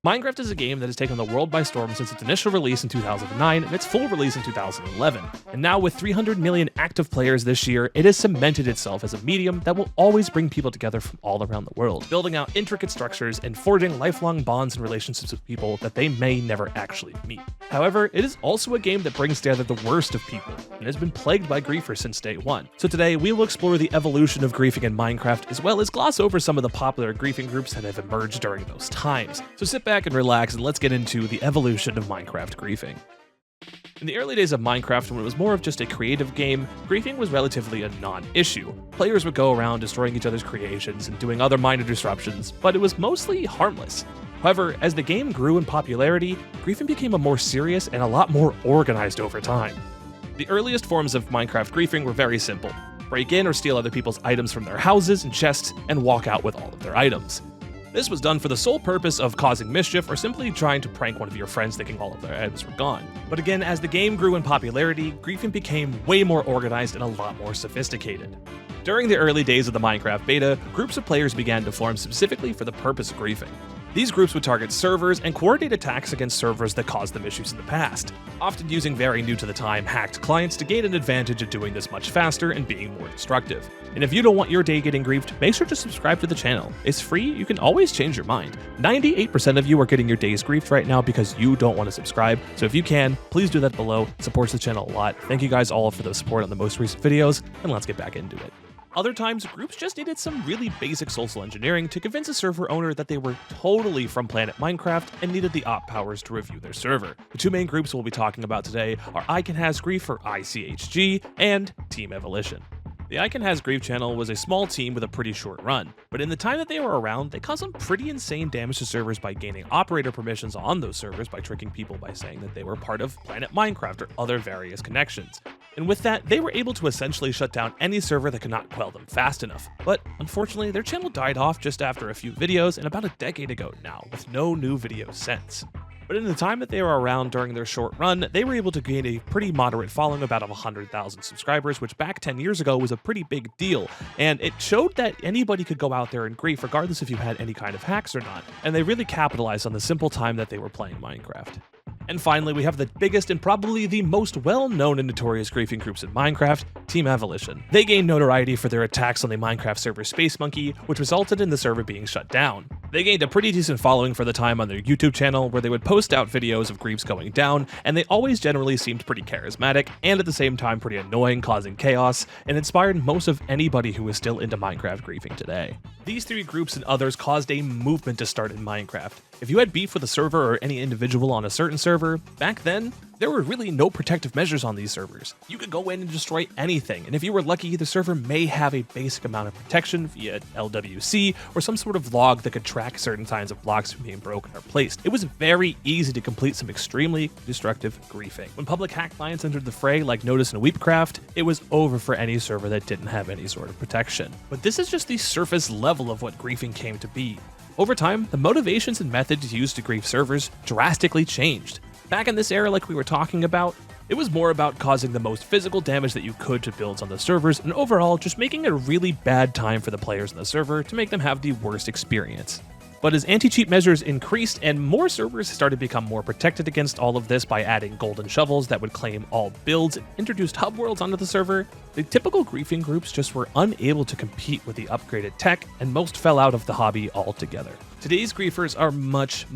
Minecraft is a game that has taken the world by storm since its initial release in 2009 and its full release in 2011. And now with 300 million active players this year, it has cemented itself as a medium that will always bring people together from all around the world, building out intricate structures and forging lifelong bonds and relationships with people that they may never actually meet. However, it is also a game that brings together the worst of people, and has been plagued by griefers since day one. So today, we will explore the evolution of griefing in Minecraft, as well as gloss over some of the popular griefing groups that have emerged during those times. So sit back and relax, and let's get into the evolution of Minecraft griefing. In the early days of Minecraft, when it was more of just a creative game, griefing was relatively a non-issue. Players would go around destroying each other's creations and doing other minor disruptions, but it was mostly harmless. However, as the game grew in popularity, griefing became a more serious and a lot more organized over time. The earliest forms of Minecraft griefing were very simple: break in or steal other people's items from their houses and chests, and walk out with all of their items. This was done for the sole purpose of causing mischief or simply trying to prank one of your friends thinking all of their items were gone. But again, as the game grew in popularity, griefing became way more organized and a lot more sophisticated. During the early days of the Minecraft beta, groups of players began to form specifically for the purpose of griefing. These groups would target servers and coordinate attacks against servers that caused them issues in the past, often using very new to the time hacked clients to gain an advantage of doing this much faster and being more destructive. And if you don't want your day getting griefed, make sure to subscribe to the channel. It's free, you can always change your mind. 98% of you are getting your days griefed right now because you don't want to subscribe, so if you can, please do that below. It supports the channel a lot. Thank you guys all for the support on the most recent videos, and let's get back into it. Other times, groups just needed some really basic social engineering to convince a server owner that they were totally from Planet Minecraft and needed the op powers to review their server. The two main groups we'll be talking about today are I Can Has Grief, or ICHG, and Team Evolition. The I Can Has Grief channel was a small team with a pretty short run, but in the time that they were around, they caused some pretty insane damage to servers by gaining operator permissions on those servers by tricking people by saying that they were part of Planet Minecraft or other various connections. And with that, they were able to essentially shut down any server that could not quell them fast enough. But unfortunately, their channel died off just after a few videos and about a decade ago now, with no new videos since. But in the time that they were around during their short run, they were able to gain a pretty moderate following, about 100,000 subscribers, which back 10 years ago was a pretty big deal. And it showed that anybody could go out there and grief regardless if you had any kind of hacks or not. And they really capitalized on the simple time that they were playing Minecraft. And finally, we have the biggest and probably the most well-known and notorious griefing groups in Minecraft, Team Evolition. They gained notoriety for their attacks on the Minecraft server Space Monkey, which resulted in the server being shut down. They gained a pretty decent following for the time on their YouTube channel, where they would post out videos of griefs going down, and they always generally seemed pretty charismatic, and at the same time pretty annoying, causing chaos, and inspired most of anybody who is still into Minecraft griefing today. These three groups and others caused a movement to start in Minecraft. If you had beef with a server or any individual on a certain server, back then, there were really no protective measures on these servers. You could go in and destroy anything, and if you were lucky, the server may have a basic amount of protection via LWC or some sort of log that could track certain signs of blocks from being broken or placed. It was very easy to complete some extremely destructive griefing. When public hack clients entered the fray like Nodus and Weepcraft, it was over for any server that didn't have any sort of protection. But this is just the surface level of what griefing came to be. Over time, the motivations and methods used to grief servers drastically changed. Back in this era, like we were talking about, it was more about causing the most physical damage that you could to builds on the servers, and overall just making it a really bad time for the players on the server to make them have the worst experience. But as anti-cheat measures increased and more servers started to become more protected against all of this by adding golden shovels that would claim all builds and introduced hub worlds onto the server, the typical griefing groups just were unable to compete with the upgraded tech, and most fell out of the hobby altogether. Today's griefers are much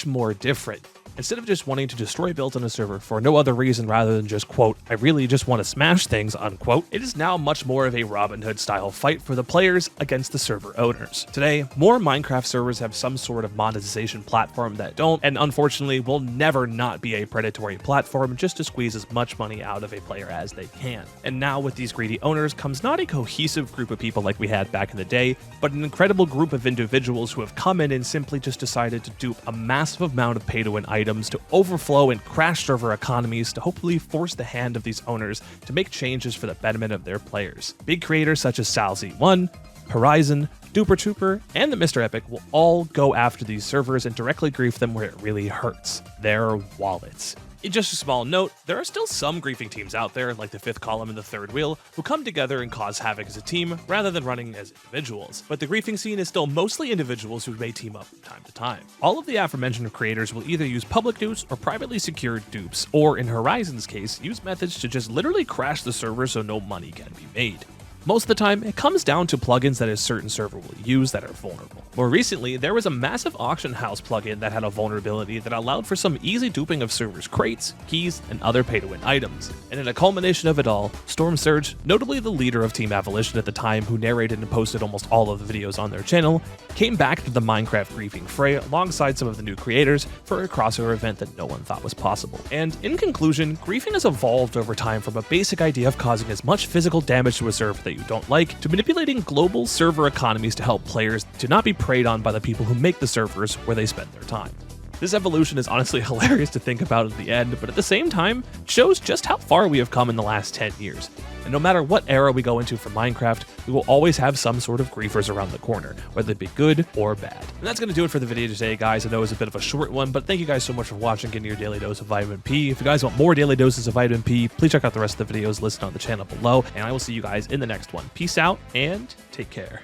more different. Instead of just wanting to destroy builds on a server for no other reason rather than just, quote, I really just want to smash things, unquote, it is now much more of a Robin Hood style fight for the players against the server owners. Today, more Minecraft servers have some sort of monetization platform that don't, and unfortunately will never not be a predatory platform just to squeeze as much money out of a player as they can. And now with these greedy owners comes not a cohesive group of people like we had back in the day, but an incredible group of individuals who have come in and simply just decided to dupe a massive amount of pay-to-win items to overflow and crash server economies to hopefully force the hand of these owners to make changes for the betterment of their players. Big creators such as SalZ1, Horizon, Duper Trooper, and the Mr. Epic will all go after these servers and directly grief them where it really hurts: their wallets. Just a small note, there are still some griefing teams out there, like the Fifth Column and the Third Wheel, who come together and cause havoc as a team rather than running as individuals. But the griefing scene is still mostly individuals who may team up from time to time. All of the aforementioned creators will either use public dupes or privately secured dupes, or in Horizon's case, use methods to just literally crash the server so no money can be made. Most of the time, it comes down to plugins that a certain server will use that are vulnerable. More recently, there was a massive auction house plugin that had a vulnerability that allowed for some easy duping of servers' crates, keys, and other pay-to-win items. And in a culmination of it all, Storm Surge, notably the leader of Team Abolition at the time who narrated and posted almost all of the videos on their channel, came back to the Minecraft griefing fray alongside some of the new creators for a crossover event that no one thought was possible. And in conclusion, griefing has evolved over time from a basic idea of causing as much physical damage to a server that you don't like, to manipulating global server economies to help players to not be preyed on by the people who make the servers where they spend their time. This evolution is honestly hilarious to think about at the end, but at the same time, shows just how far we have come in the last 10 years. And no matter what era we go into for Minecraft, we will always have some sort of griefers around the corner, whether it be good or bad. And that's going to do it for the video today, guys. I know it was a bit of a short one, but thank you guys so much for watching, getting your daily dose of vitamin P. If you guys want more daily doses of vitamin P, please check out the rest of the videos listed on the channel below, and I will see you guys in the next one. Peace out, and take care.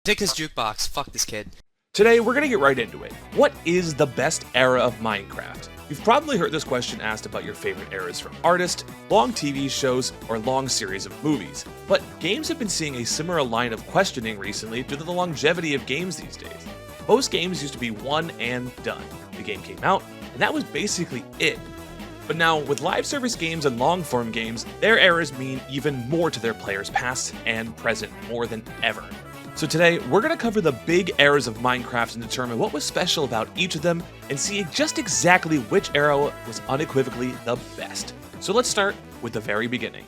Take this jukebox. Fuck this kid. Today, we're going to get right into it. What is the best era of Minecraft? You've probably heard this question asked about your favorite eras from artists, long TV shows, or long series of movies. But games have been seeing a similar line of questioning recently due to the longevity of games these days. Most games used to be one and done. The game came out, and that was basically it. But now, with live service games and long-form games, their eras mean even more to their players past and present more than ever. So today, we're going to cover the big eras of Minecraft and determine what was special about each of them and see just exactly which era was unequivocally the best. So let's start with the very beginning.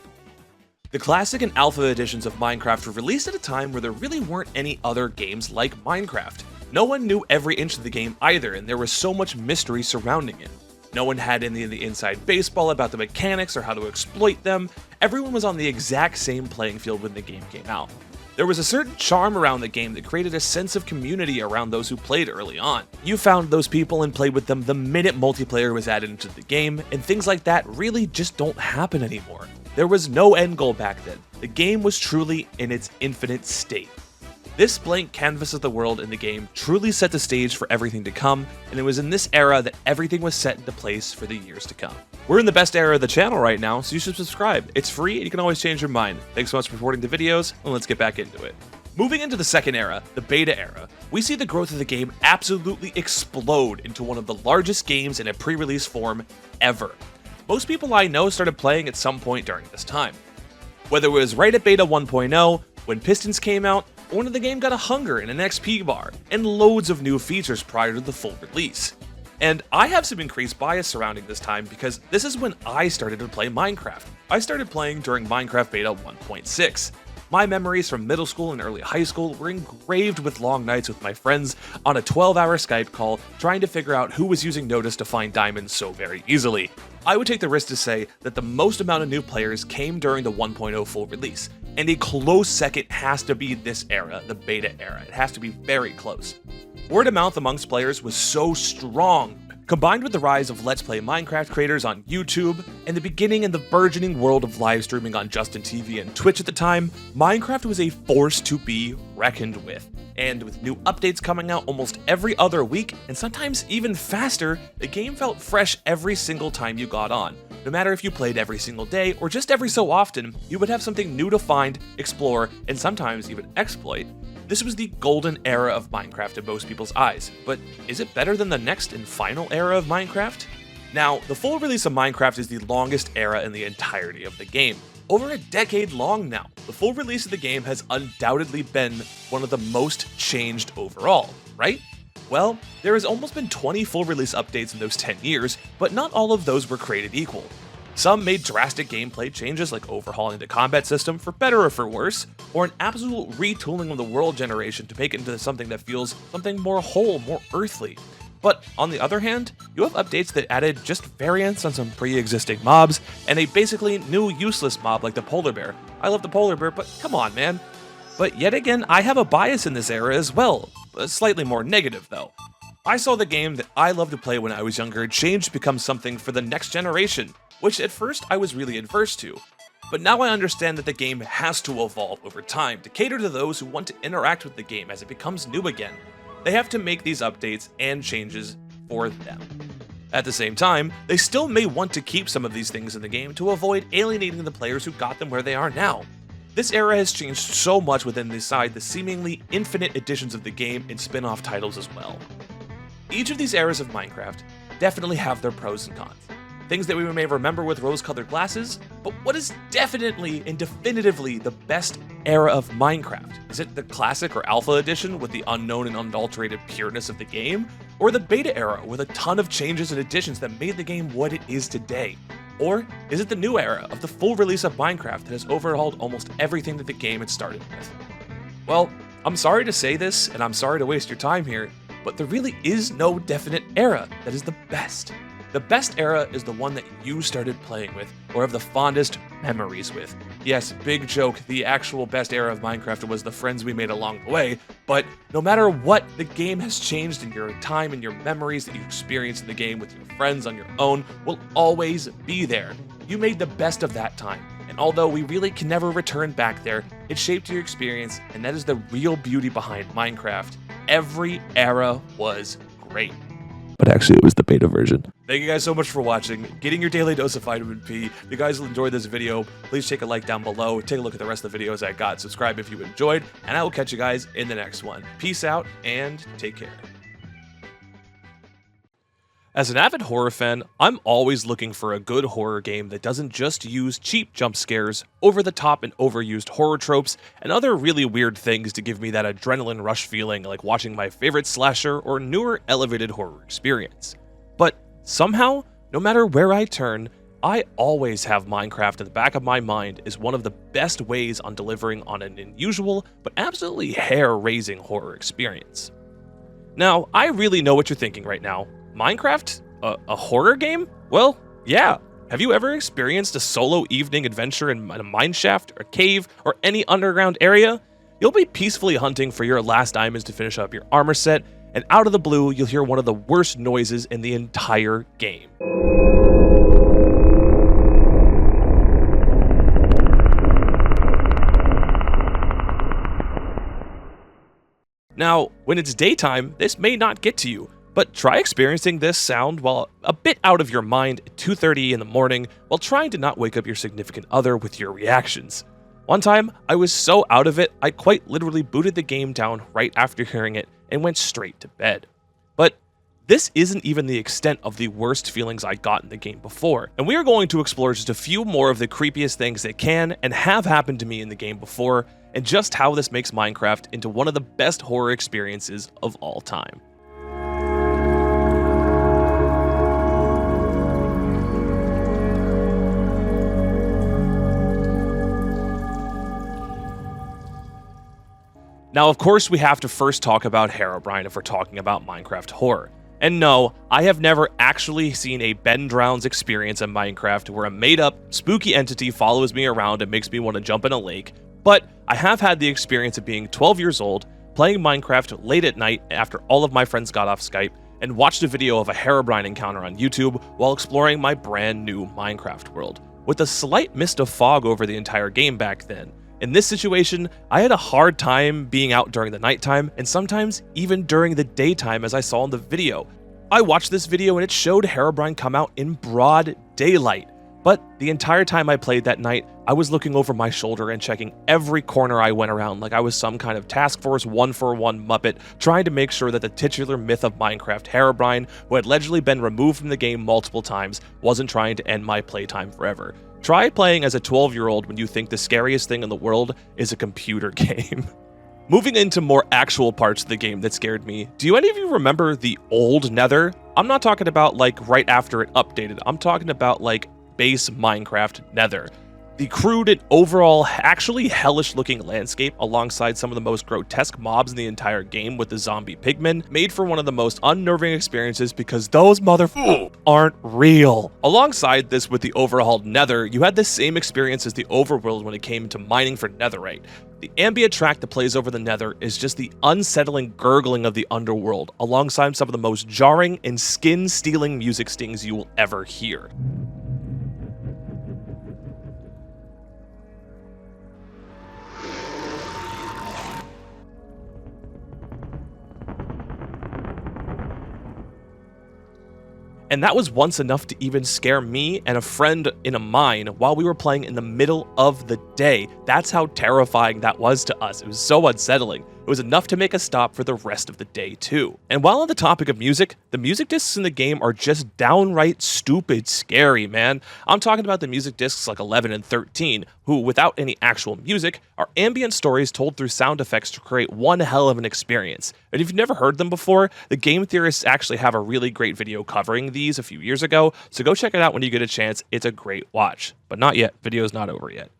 The classic and alpha editions of Minecraft were released at a time where there really weren't any other games like Minecraft. No one knew every inch of the game either, and there was so much mystery surrounding it. No one had any of the inside baseball about the mechanics or how to exploit them. Everyone was on the exact same playing field when the game came out. There was a certain charm around the game that created a sense of community around those who played early on. You found those people and played with them the minute multiplayer was added into the game, and things like that really just don't happen anymore. There was no end goal back then. The game was truly in its infinite state. This blank canvas of the world in the game truly set the stage for everything to come, and it was in this era that everything was set into place for the years to come. We're in the best era of the channel right now, so you should subscribe. It's free and you can always change your mind. Thanks so much for supporting the videos, and let's get back into it. Moving into the second era, the beta era, we see the growth of the game absolutely explode into one of the largest games in a pre-release form ever. Most people I know started playing at some point during this time. Whether it was right at beta 1.0, when Pistons came out, or when the game got a hunger and an XP bar, and loads of new features prior to the full release. And I have some increased bias surrounding this time because this is when I started to play Minecraft. I started playing during Minecraft Beta 1.6. My memories from middle school and early high school were engraved with long nights with my friends on a 12-hour Skype call trying to figure out who was using Nodus to find diamonds so very easily. I would take the risk to say that the most amount of new players came during the 1.0 full release, and a close second has to be this era, the beta era. It has to be very close. Word of mouth amongst players was so strong. Combined with the rise of Let's Play Minecraft creators on YouTube, and the beginning and the burgeoning world of live streaming on Justin TV and Twitch at the time, Minecraft was a force to be reckoned with. And with new updates coming out almost every other week, and sometimes even faster, the game felt fresh every single time you got on. No matter if you played every single day or just every so often, you would have something new to find, explore, and sometimes even exploit. This was the golden era of Minecraft in most people's eyes, but is it better than the next and final era of Minecraft? Now, the full release of Minecraft is the longest era in the entirety of the game. Over a decade long now, the full release of the game has undoubtedly been one of the most changed overall, right? Well, there has almost been 20 full release updates in those 10 years, but not all of those were created equal. Some made drastic gameplay changes like overhauling the combat system for better or for worse, or an absolute retooling of the world generation to make it into something that feels something more whole, more earthly. But on the other hand, you have updates that added just variants on some pre-existing mobs, and a basically new useless mob like the polar bear. I love the polar bear, but come on, man. But yet again, I have a bias in this era as well, slightly more negative though. I saw the game that I loved to play when I was younger change to become something for the next generation, which at first I was really adverse to. But now I understand that the game has to evolve over time to cater to those who want to interact with the game as it becomes new again. They have to make these updates and changes for them. At the same time, they still may want to keep some of these things in the game to avoid alienating the players who got them where they are now. This era has changed so much within the seemingly infinite editions of the game and spin-off titles as well. Each of these eras of Minecraft definitely have their pros and cons. Things that we may remember with rose-colored glasses, but what is definitely and definitively the best era of Minecraft? Is it the classic or alpha edition with the unknown and unadulterated pureness of the game? Or the beta era with a ton of changes and additions that made the game what it is today? Or is it the new era of the full release of Minecraft that has overhauled almost everything that the game had started with? Well, I'm sorry to say this, and I'm sorry to waste your time here, but there really is no definite era that is the best. The best era is the one that you started playing with, or have the fondest memories with. Yes, big joke, the actual best era of Minecraft was the friends we made along the way, but no matter what, the game has changed, and your time and your memories that you experienced in the game with your friends on your own will always be there. You made the best of that time, and although we really can never return back there, it shaped your experience, and that is the real beauty behind Minecraft. Every era was great. But actually, it was the beta version. Thank you guys so much for watching, getting your daily dose of vitamin P. If you guys enjoyed this video, please take a like down below, take a look at the rest of the videos I got, subscribe if you enjoyed, and I will catch you guys in the next one. Peace out, and take care. As an avid horror fan, I'm always looking for a good horror game that doesn't just use cheap jump scares, over-the-top and overused horror tropes, and other really weird things to give me that adrenaline rush feeling like watching my favorite slasher or newer elevated horror experience. But somehow, no matter where I turn, I always have Minecraft in the back of my mind as one of the best ways on delivering on an unusual but absolutely hair-raising horror experience. Now, I really know what you're thinking right now. Minecraft? A horror game? Well, yeah. Have you ever experienced a solo evening adventure in a mineshaft, or cave, or any underground area? You'll be peacefully hunting for your last diamonds to finish up your armor set, and out of the blue, you'll hear one of the worst noises in the entire game. Now, when it's daytime, this may not get to you, but try experiencing this sound while a bit out of your mind at 2:30 in the morning while trying to not wake up your significant other with your reactions. One time, I was so out of it, I quite literally booted the game down right after hearing it and went straight to bed. But this isn't even the extent of the worst feelings I got in the game before, and we are going to explore just a few more of the creepiest things that can and have happened to me in the game before, and just how this makes Minecraft into one of the best horror experiences of all time. Now, of course, we have to first talk about Herobrine if we're talking about Minecraft horror. And no, I have never actually seen a Ben Drowns experience in Minecraft where a made-up, spooky entity follows me around and makes me want to jump in a lake, but I have had the experience of being 12 years old, playing Minecraft late at night after all of my friends got off Skype, and watched a video of a Herobrine encounter on YouTube while exploring my brand new Minecraft world, with a slight mist of fog over the entire game back then. In this situation, I had a hard time being out during the nighttime, and sometimes even during the daytime as I saw in the video. I watched this video and it showed Herobrine come out in broad daylight. But the entire time I played that night, I was looking over my shoulder and checking every corner I went around like I was some kind of Task Force 141 Muppet, trying to make sure that the titular myth of Minecraft, Herobrine, who had allegedly been removed from the game multiple times, wasn't trying to end my playtime forever. Try playing as a 12-year-old when you think the scariest thing in the world is a computer game. Moving into more actual parts of the game that scared me, do any of you remember the old Nether? I'm not talking about like right after it updated, I'm talking about like base Minecraft Nether. The crude and overall actually hellish looking landscape alongside some of the most grotesque mobs in the entire game with the zombie pigmen made for one of the most unnerving experiences because those motherfuckers aren't real. Alongside this with the overhauled Nether, you had the same experience as the overworld when it came to mining for netherite. The ambient track that plays over the Nether is just the unsettling gurgling of the underworld alongside some of the most jarring and skin-stealing music stings you will ever hear. And that was once enough to even scare me and a friend in a mine while we were playing in the middle of the day. That's how terrifying that was to us. It was so unsettling. It was enough to make us stop for the rest of the day too. And while on the topic of music, the music discs in the game are just downright stupid scary, man. I'm talking about the music discs like 11 and 13, who without any actual music, are ambient stories told through sound effects to create one hell of an experience. And if you've never heard them before, the Game Theorists actually have a really great video covering these a few years ago, so go check it out when you get a chance. It's a great watch. But not yet, video's not over yet.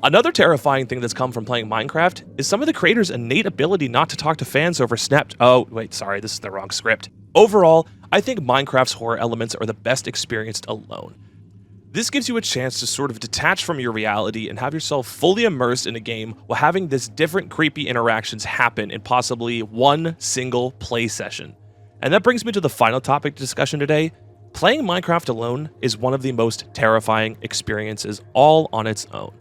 Another terrifying thing that's come from playing Minecraft is some of the creators' innate ability not to talk to fans over Snap. Oh, wait, sorry, this is the wrong script. Overall, I think Minecraft's horror elements are the best experienced alone. This gives you a chance to sort of detach from your reality and have yourself fully immersed in a game while having this different creepy interactions happen in possibly one single play session. And that brings me to the final topic of discussion today. Playing Minecraft alone is one of the most terrifying experiences all on its own.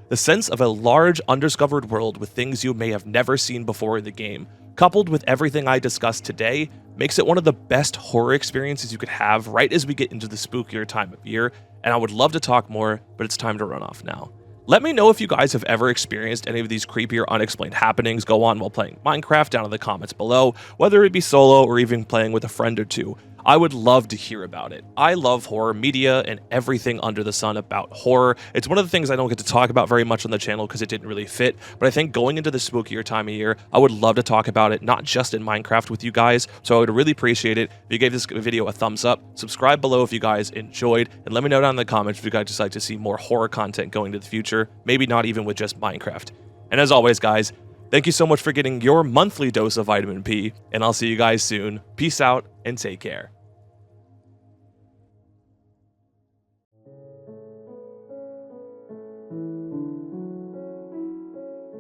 The sense of a large, undiscovered world with things you may have never seen before in the game, coupled with everything I discussed today, makes it one of the best horror experiences you could have right as we get into the spookier time of year, and I would love to talk more, but it's time to run off now. Let me know if you guys have ever experienced any of these creepy or unexplained happenings go on while playing Minecraft down in the comments below, whether it be solo or even playing with a friend or two. I would love to hear about it. I love horror media and everything under the sun about horror. It's one of the things I don't get to talk about very much on the channel because it didn't really fit, but I think going into the spookier time of year, I would love to talk about it, not just in Minecraft with you guys, so I would really appreciate it if you gave this video a thumbs up, subscribe below if you guys enjoyed, and let me know down in the comments if you guys decide to see more horror content going to the future, maybe not even with just Minecraft. And as always, guys, thank you so much for getting your monthly dose of vitamin P, and I'll see you guys soon. Peace out, and take care.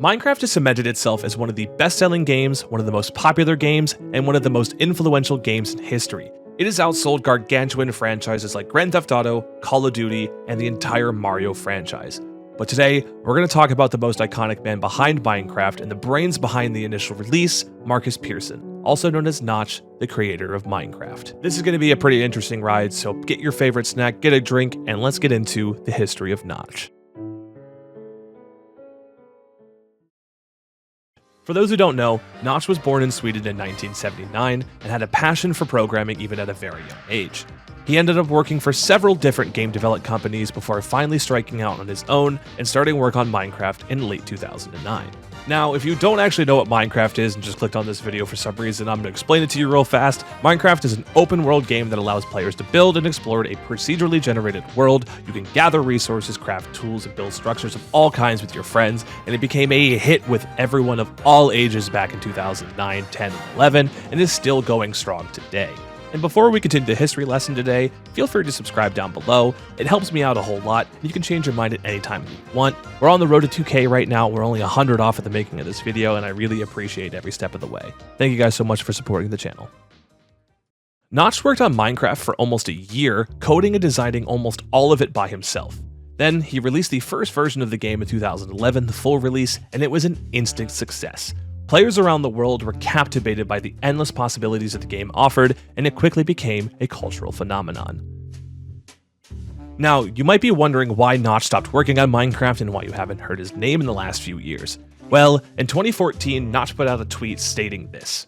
Minecraft has cemented itself as one of the best-selling games, one of the most popular games, and one of the most influential games in history. It has outsold gargantuan franchises like Grand Theft Auto, Call of Duty, and the entire Mario franchise. But today, we're going to talk about the most iconic man behind Minecraft and the brains behind the initial release, Marcus Persson, also known as Notch, the creator of Minecraft. This is going to be a pretty interesting ride, so get your favorite snack, get a drink, and let's get into the history of Notch. For those who don't know, Notch was born in Sweden in 1979 and had a passion for programming even at a very young age. He ended up working for several different game development companies before finally striking out on his own and starting work on Minecraft in late 2009. Now, if you don't actually know what Minecraft is and just clicked on this video for some reason, I'm going to explain it to you real fast. Minecraft is an open world game that allows players to build and explore a procedurally generated world. You can gather resources, craft tools, and build structures of all kinds with your friends, and it became a hit with everyone of all ages back in 2009, 10, and 11, and is still going strong today. And before we continue the history lesson today, feel free to subscribe down below. It helps me out a whole lot, and you can change your mind at any time you want. We're on the road to 2K right now. We're only 100 off at the making of this video, and I really appreciate every step of the way. Thank you guys so much for supporting the channel. Notch worked on Minecraft for almost a year, coding and designing almost all of it by himself. Then he released the first version of the game in 2011, the full release, and it was an instant success. Players around the world were captivated by the endless possibilities that the game offered, and it quickly became a cultural phenomenon. Now, you might be wondering why Notch stopped working on Minecraft and why you haven't heard his name in the last few years. Well, in 2014, Notch put out a tweet stating this,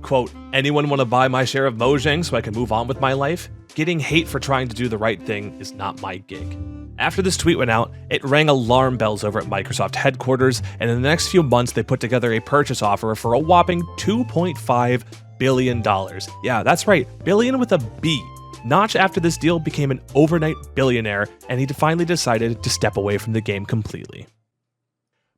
quote, "Anyone want to buy my share of Mojang so I can move on with my life? Getting hate for trying to do the right thing is not my gig." After this tweet went out, it rang alarm bells over at Microsoft headquarters, and in the next few months they put together a purchase offer for a whopping $2.5 billion. Yeah, that's right, billion with a B. Notch, after this deal, became an overnight billionaire, and he finally decided to step away from the game completely.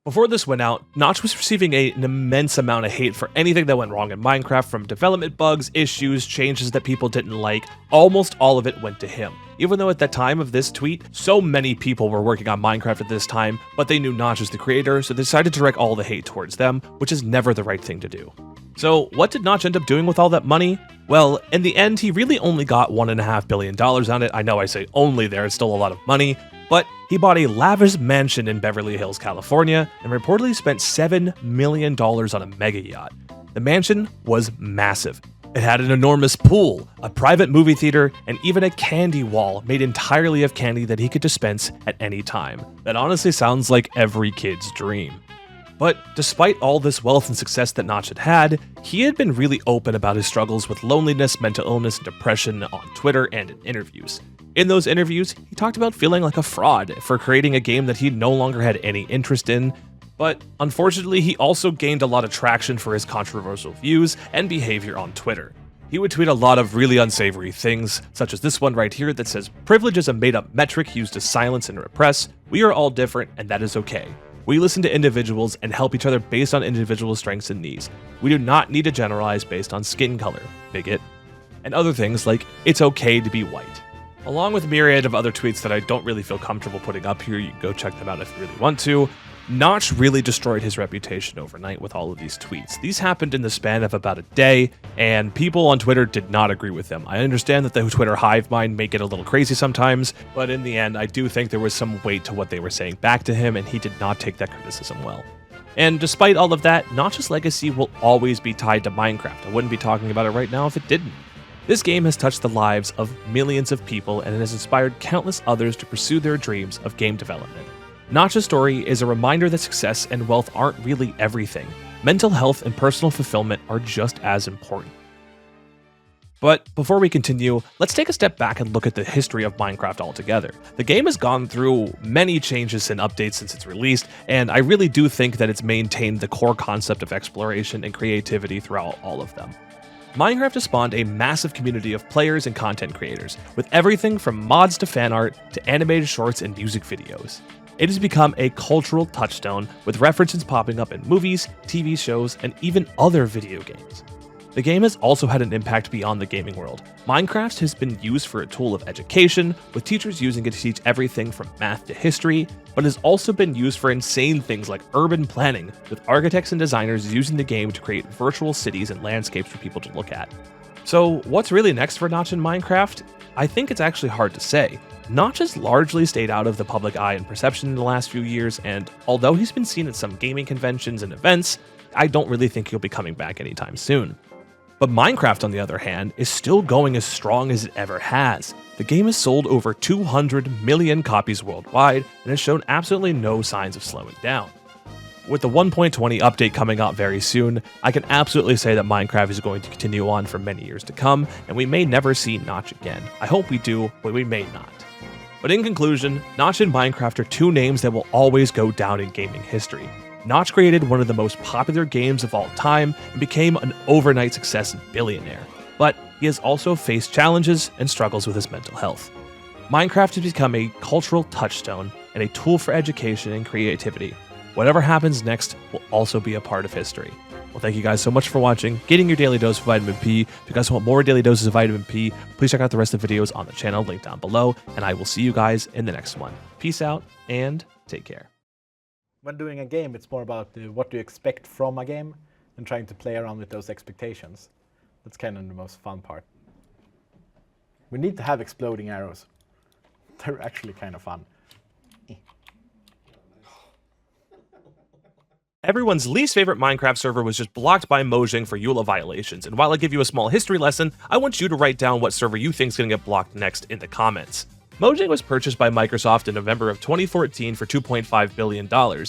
Before this went out, Notch was receiving an immense amount of hate for anything that went wrong in Minecraft, from development bugs, issues, changes that people didn't like. Almost all of it went to him. Even though at the time of this tweet, so many people were working on Minecraft at this time, but they knew Notch was the creator, so they decided to direct all the hate towards them, which is never the right thing to do. So what did Notch end up doing with all that money? Well, in the end, he really only got $1.5 billion on it. I know I say only there, it's still a lot of money, but he bought a lavish mansion in Beverly Hills, California, and reportedly spent $7 million on a mega yacht. The mansion was massive. It had an enormous pool, a private movie theater, and even a candy wall made entirely of candy that he could dispense at any time. That honestly sounds like every kid's dream. But despite all this wealth and success that Notch had, he had been really open about his struggles with loneliness, mental illness, and depression on Twitter and in interviews. In those interviews, he talked about feeling like a fraud for creating a game that he no longer had any interest in, but unfortunately he also gained a lot of traction for his controversial views and behavior on Twitter. He would tweet a lot of really unsavory things, such as this one right here that says, "Privilege is a made-up metric used to silence and repress. We are all different, and that is okay. We listen to individuals and help each other based on individual strengths and needs. We do not need to generalize based on skin color, bigot." And other things like, "It's okay to be white." Along with a myriad of other tweets that I don't really feel comfortable putting up here, you can go check them out if you really want to. Notch really destroyed his reputation overnight with all of these tweets. These happened in the span of about a day, and people on Twitter did not agree with him. I understand that the Twitter hive mind may get a little crazy sometimes, but in the end, I do think there was some weight to what they were saying back to him, and he did not take that criticism well. And despite all of that, Notch's legacy will always be tied to Minecraft. I wouldn't be talking about it right now if it didn't. This game has touched the lives of millions of people, and it has inspired countless others to pursue their dreams of game development. Notch's story is a reminder that success and wealth aren't really everything. Mental health and personal fulfillment are just as important. But before we continue, let's take a step back and look at the history of Minecraft altogether. The game has gone through many changes and updates since its release, and I really do think that it's maintained the core concept of exploration and creativity throughout all of them. Minecraft has spawned a massive community of players and content creators, with everything from mods to fan art to animated shorts and music videos. It has become a cultural touchstone, with references popping up in movies, TV shows, and even other video games. The game has also had an impact beyond the gaming world. Minecraft has been used for a tool of education, with teachers using it to teach everything from math to history, but has also been used for insane things like urban planning, with architects and designers using the game to create virtual cities and landscapes for people to look at. So what's really next for Notch in Minecraft? I think it's actually hard to say. Notch has largely stayed out of the public eye and perception in the last few years, and although he's been seen at some gaming conventions and events, I don't really think he'll be coming back anytime soon. But Minecraft, on the other hand, is still going as strong as it ever has. The game has sold over 200 million copies worldwide and has shown absolutely no signs of slowing down. With the 1.20 update coming out very soon, I can absolutely say that Minecraft is going to continue on for many years to come, and we may never see Notch again. I hope we do, but we may not. But in conclusion, Notch and Minecraft are two names that will always go down in gaming history. Notch created one of the most popular games of all time and became an overnight success and billionaire, but he has also faced challenges and struggles with his mental health. Minecraft has become a cultural touchstone and a tool for education and creativity. Whatever happens next will also be a part of history. Well, thank you guys so much for watching, getting your daily dose of vitamin P. If you guys want more daily doses of vitamin P, please check out the rest of the videos on the channel, linked down below, and I will see you guys in the next one. Peace out, and take care. When doing a game, it's more about what do you expect from a game and trying to play around with those expectations. That's kind of the most fun part. We need to have exploding arrows. They're actually kind of fun. Everyone's least favorite Minecraft server was just blocked by Mojang for EULA violations, and while I give you a small history lesson, I want you to write down what server you think is going to get blocked next in the comments. Mojang was purchased by Microsoft in November of 2014 for $2.5 billion,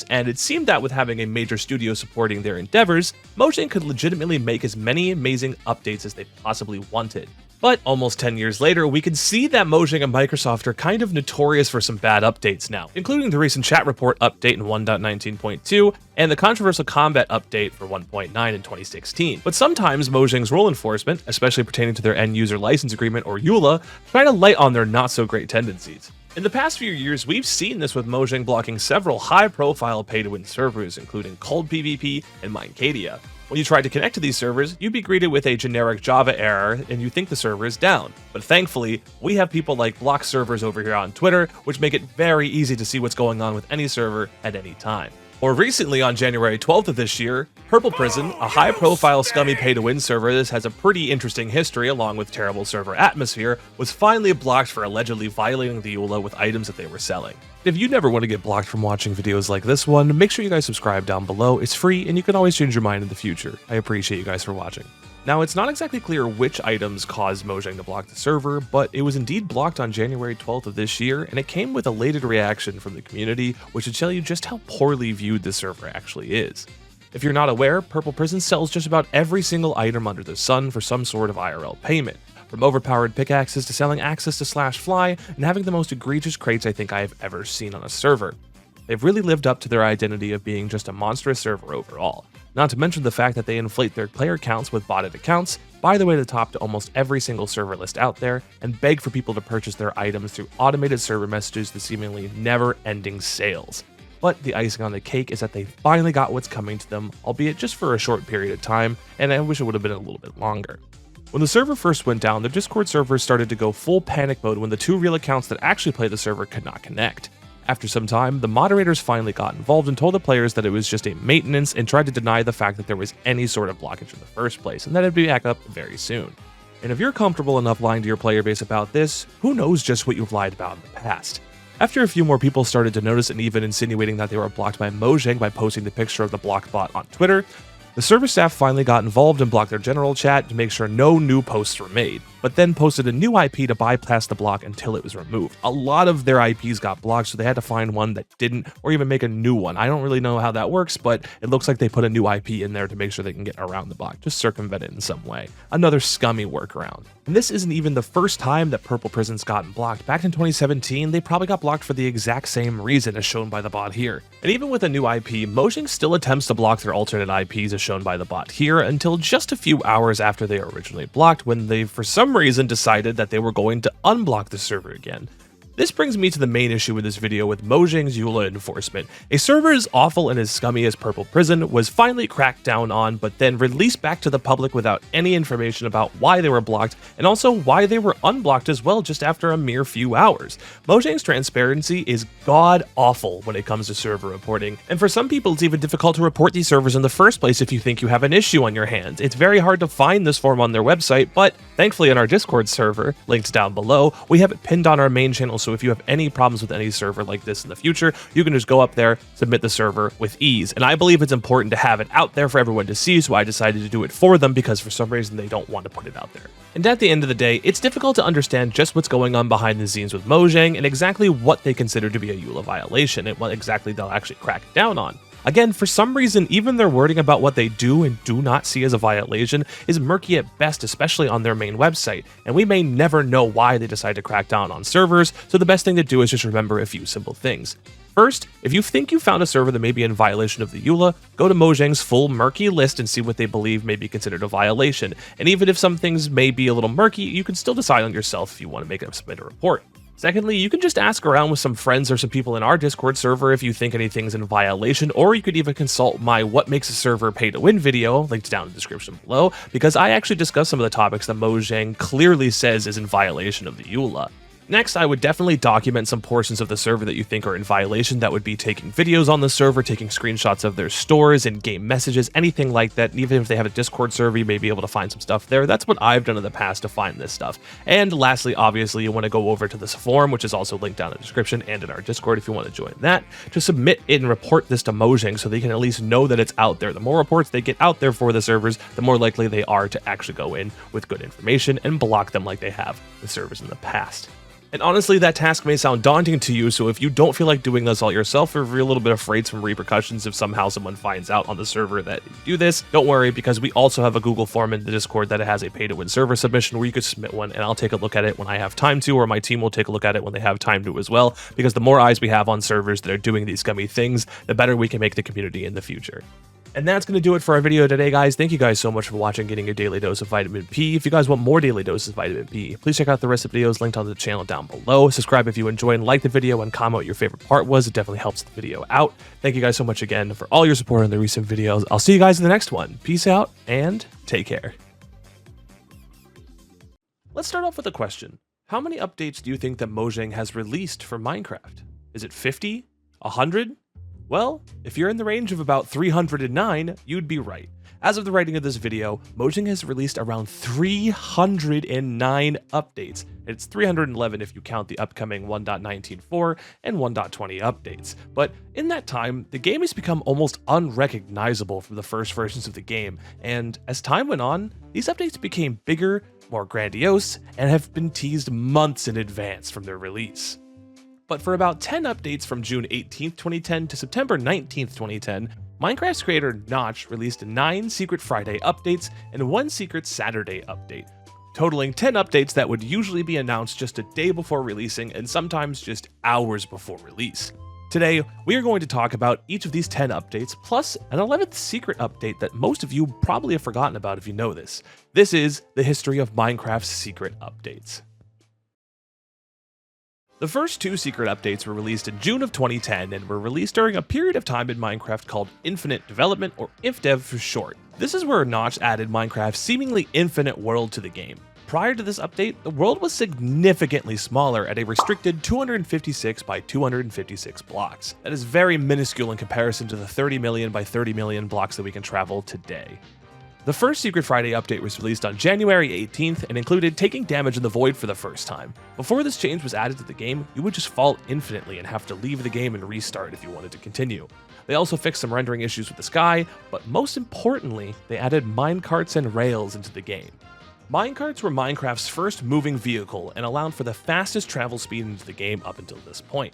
and it seemed that with having a major studio supporting their endeavors, Mojang could legitimately make as many amazing updates as they possibly wanted. But almost 10 years later, we can see that Mojang and Microsoft are kind of notorious for some bad updates now, including the recent chat report update in 1.19.2 and the controversial combat update for 1.9 in 2016. But sometimes Mojang's rule enforcement, especially pertaining to their end user license agreement or EULA, try to light on their not so great tendencies. In the past few years, we've seen this with Mojang blocking several high-profile pay-to-win servers, including Cold PvP and Minecadia. When you try to connect to these servers, you'd be greeted with a generic Java error and you think the server is down. But thankfully, we have people like Block Servers over here on Twitter, which make it very easy to see what's going on with any server at any time. More recently, on January 12th of this year, Purple Prison, a high-profile scummy pay-to-win server that has a pretty interesting history along with terrible server atmosphere, was finally blocked for allegedly violating the EULA with items that they were selling. If you never want to get blocked from watching videos like this one, make sure you guys subscribe down below. It's free and you can always change your mind in the future. I appreciate you guys for watching. Now, it's not exactly clear which items caused Mojang to block the server, but it was indeed blocked on January 12th of this year, and it came with a elated reaction from the community, which should tell you just how poorly viewed the server actually is. If you're not aware, Purple Prison sells just about every single item under the sun for some sort of IRL payment, from overpowered pickaxes to selling access to Slash-Fly, and having the most egregious crates I think I have ever seen on a server. They've really lived up to their identity of being just a monstrous server overall. Not to mention the fact that they inflate their player counts with botted accounts, buy their way to the top to almost every single server list out there, and beg for people to purchase their items through automated server messages to seemingly never-ending sales. But the icing on the cake is that they finally got what's coming to them, albeit just for a short period of time, and I wish it would have been a little bit longer. When the server first went down, their Discord server started to go full panic mode when the two real accounts that actually play the server could not connect. After some time, the moderators finally got involved and told the players that it was just a maintenance and tried to deny the fact that there was any sort of blockage in the first place, and that it'd be back up very soon. And if you're comfortable enough lying to your player base about this, who knows just what you've lied about in the past. After a few more people started to notice and even insinuating that they were blocked by Mojang by posting the picture of the blocked bot on Twitter, the server staff finally got involved and blocked their general chat to make sure no new posts were made, but then posted a new IP to bypass the block until it was removed. A lot of their IPs got blocked, so they had to find one that didn't, or even make a new one. I don't really know how that works, but it looks like they put a new IP in there to make sure they can get around the block, just circumvent it in some way. Another scummy workaround. And this isn't even the first time that Purple Prison's gotten blocked. Back in 2017, they probably got blocked for the exact same reason as shown by the bot here. And even with a new IP, Mojang still attempts to block their alternate IPs as shown by the bot here until just a few hours after they were originally blocked, when they, for some reason, decided that they were going to unblock the server again. This brings me to the main issue with this video with Mojang's EULA enforcement. A server as awful and as scummy as Purple Prison was finally cracked down on, but then released back to the public without any information about why they were blocked, and also why they were unblocked as well just after a mere few hours. Mojang's transparency is god-awful when it comes to server reporting, and for some people it's even difficult to report these servers in the first place if you think you have an issue on your hands. It's very hard to find this form on their website, but thankfully on our Discord server, linked down below, we have it pinned on our main channel, so if you have any problems with any server like this in the future, you can just go up there, submit the server with ease. And I believe it's important to have it out there for everyone to see, so I decided to do it for them because for some reason they don't want to put it out there. And at the end of the day, it's difficult to understand just what's going on behind the scenes with Mojang and exactly what they consider to be a EULA violation and what exactly they'll actually crack down on. Again, for some reason, even their wording about what they do and do not see as a violation is murky at best, especially on their main website, and we may never know why they decide to crack down on servers, so the best thing to do is just remember a few simple things. First, if you think you found a server that may be in violation of the EULA, go to Mojang's full murky list and see what they believe may be considered a violation, and even if some things may be a little murky, you can still decide on yourself if you want to submit a report. Secondly, you can just ask around with some friends or some people in our Discord server if you think anything's in violation, or you could even consult my What Makes a Server Pay to Win video, linked down in the description below, because I actually discussed some of the topics that Mojang clearly says is in violation of the EULA. Next, I would definitely document some portions of the server that you think are in violation. That would be taking videos on the server, taking screenshots of their stores, in-game messages, anything like that. And even if they have a Discord server, you may be able to find some stuff there. That's what I've done in the past to find this stuff. And lastly, obviously, you want to go over to this forum, which is also linked down in the description and in our Discord if you want to join that, to submit it and report this to Mojang so they can at least know that it's out there. The more reports they get out there for the servers, the more likely they are to actually go in with good information and block them like they have with servers in the past. And honestly, that task may sound daunting to you, so if you don't feel like doing this all yourself, or if you're a little bit afraid some repercussions if somehow someone finds out on the server that you do this, don't worry, because we also have a Google form in the Discord that has a pay-to-win server submission where you could submit one, and I'll take a look at it when I have time to, or my team will take a look at it when they have time to as well, because the more eyes we have on servers that are doing these scummy things, the better we can make the community in the future. And that's going to do it for our video today, guys. Thank you guys so much for watching, getting your daily dose of vitamin P. If you guys want more daily doses of vitamin P, please check out the rest of the videos linked on the channel down below. Subscribe if you enjoyed and like the video, and comment what your favorite part was. It definitely helps the video out. Thank you guys so much again for all your support in the recent videos. I'll see you guys in the next one. Peace out and take care. Let's start off with a question. How many updates do you think that Mojang has released for Minecraft? Is it 50? 100? Well, if you're in the range of about 309, you'd be right. As of the writing of this video, Mojang has released around 309 updates. It's 311 if you count the upcoming 1.19.4 and 1.20 updates. But in that time, the game has become almost unrecognizable from the first versions of the game, and as time went on, these updates became bigger, more grandiose, and have been teased months in advance from their release. But for about 10 updates from June 18th, 2010 to September 19th, 2010, Minecraft's creator Notch released 9 Secret Friday updates and 1 Secret Saturday update, totaling 10 updates that would usually be announced just a day before releasing and sometimes just hours before release. Today, we are going to talk about each of these 10 updates, plus an 11th secret update that most of you probably have forgotten about if you know this. This is the history of Minecraft's secret updates. The first 2 secret updates were released in June of 2010 and were released during a period of time in Minecraft called Infinite Development, or InfDev for short. This is where Notch added Minecraft's seemingly infinite world to the game. Prior to this update, the world was significantly smaller at a restricted 256 by 256 blocks. That is very minuscule in comparison to the 30 million by 30 million blocks that we can travel today. The first Secret Friday update was released on January 18th and included taking damage in the void for the first time. Before this change was added to the game, you would just fall infinitely and have to leave the game and restart if you wanted to continue. They also fixed some rendering issues with the sky, but most importantly, they added minecarts and rails into the game. Minecarts were Minecraft's first moving vehicle and allowed for the fastest travel speed into the game up until this point.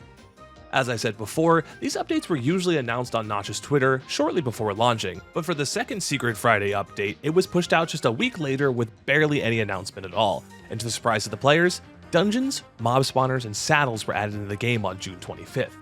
As I said before, these updates were usually announced on Notch's Twitter shortly before launching, but for the second Secret Friday update, it was pushed out just a week later with barely any announcement at all. And to the surprise of the players, dungeons, mob spawners, and saddles were added into the game on June 25th.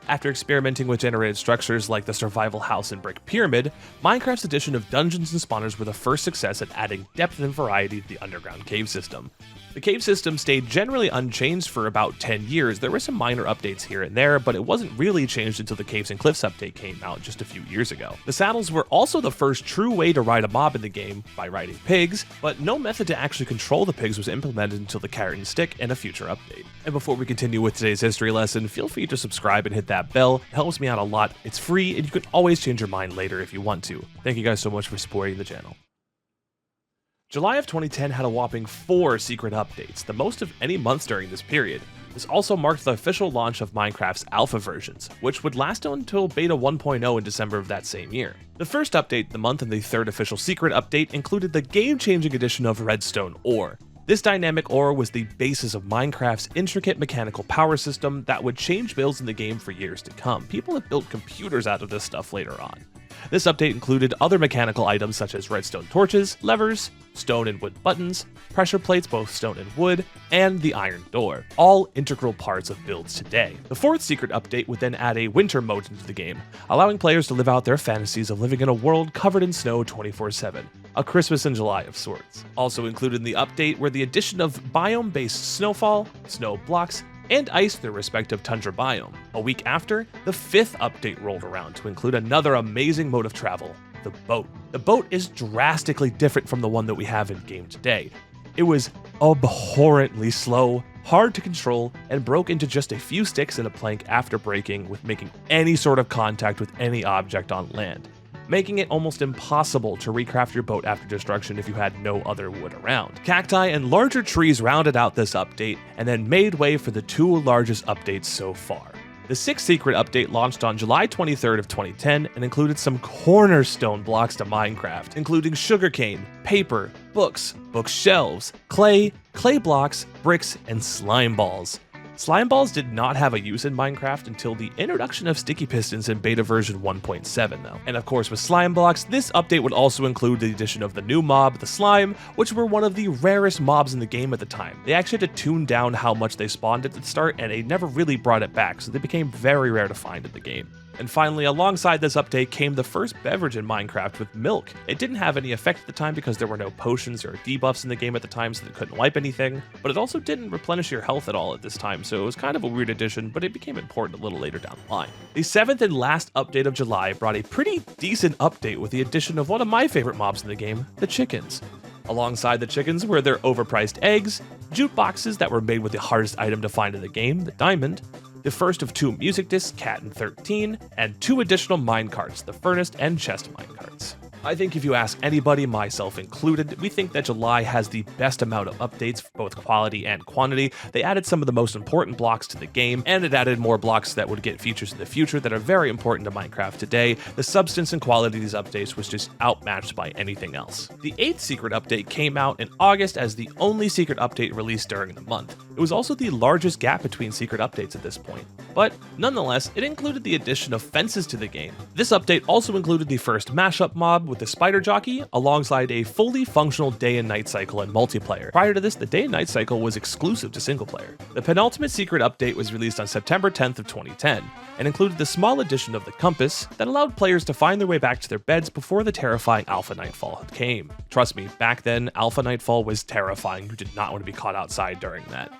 After experimenting with generated structures like the survival house and brick pyramid, Minecraft's addition of dungeons and spawners were the first success at adding depth and variety to the underground cave system. The cave system stayed generally unchanged for about 10 years. There were some minor updates here and there, but it wasn't really changed until the Caves and Cliffs update came out just a few years ago. The saddles were also the first true way to ride a mob in the game, by riding pigs, but no method to actually control the pigs was implemented until the carrot and stick and a future update. And before we continue with today's history lesson, feel free to subscribe and hit that bell. It helps me out a lot. It's free, and you can always change your mind later if you want to. Thank you guys so much for supporting the channel. July of 2010 had a whopping 4 secret updates, the most of any month during this period. This also marked the official launch of Minecraft's alpha versions, which would last until beta 1.0 in December of that same year. The first update of the month and the third official secret update included the game-changing addition of Redstone Ore. This dynamic ore was the basis of Minecraft's intricate mechanical power system that would change builds in the game for years to come. People have built computers out of this stuff later on. This update included other mechanical items such as redstone torches, levers, stone and wood buttons, pressure plates both stone and wood, and the iron door, all integral parts of builds today. The fourth secret update would then add a winter mode into the game, allowing players to live out their fantasies of living in a world covered in snow 24/7. A Christmas in July of sorts. Also included in the update were the addition of biome-based snowfall, snow blocks, and ice to their respective tundra biome. A week after, the fifth update rolled around to include another amazing mode of travel, the boat. The boat is drastically different from the one that we have in game today. It was abhorrently slow, hard to control, and broke into just a few sticks and a plank after breaking with making any sort of contact with any object on land, making it almost impossible to recraft your boat after destruction if you had no other wood around. Cacti and larger trees rounded out this update and then made way for the 2 largest updates so far. The 6th secret update launched on July 23rd of 2010 and included some cornerstone blocks to Minecraft, including sugarcane, paper, books, bookshelves, clay blocks, bricks, and slime balls. Slime balls did not have a use in Minecraft until the introduction of sticky pistons in beta version 1.7 though. And of course with slime blocks, this update would also include the addition of the new mob, the slime, which were one of the rarest mobs in the game at the time. They actually had to tune down how much they spawned at the start, and they never really brought it back, so they became very rare to find in the game. And finally, alongside this update came the first beverage in Minecraft with milk. It didn't have any effect at the time because there were no potions or debuffs in the game at the time, so they couldn't wipe anything, but it also didn't replenish your health at all at this time, so it was kind of a weird addition, but it became important a little later down the line. The 7th and last update of July brought a pretty decent update with the addition of one of my favorite mobs in the game, the chickens. Alongside the chickens were their overpriced eggs, jukeboxes that were made with the hardest item to find in the game, the diamond, the first of 2 music discs, Cat and 13, and 2 additional minecarts, the furnace and chest minecarts. I think if you ask anybody, myself included, we think that July has the best amount of updates, both quality and quantity. They added some of the most important blocks to the game, and it added more blocks that would get features in the future that are very important to Minecraft today. The substance and quality of these updates was just outmatched by anything else. The 8th secret update came out in August as the only secret update released during the month. It was also the largest gap between secret updates at this point. But nonetheless, it included the addition of fences to the game. This update also included the first mashup mob with the spider jockey, alongside a fully functional day and night cycle in multiplayer. Prior to this, the day and night cycle was exclusive to single player. The penultimate secret update was released on September 10th of 2010, and included the small addition of the compass that allowed players to find their way back to their beds before the terrifying Alpha Nightfall came. Trust me, back then, Alpha Nightfall was terrifying. You did not want to be caught outside during that.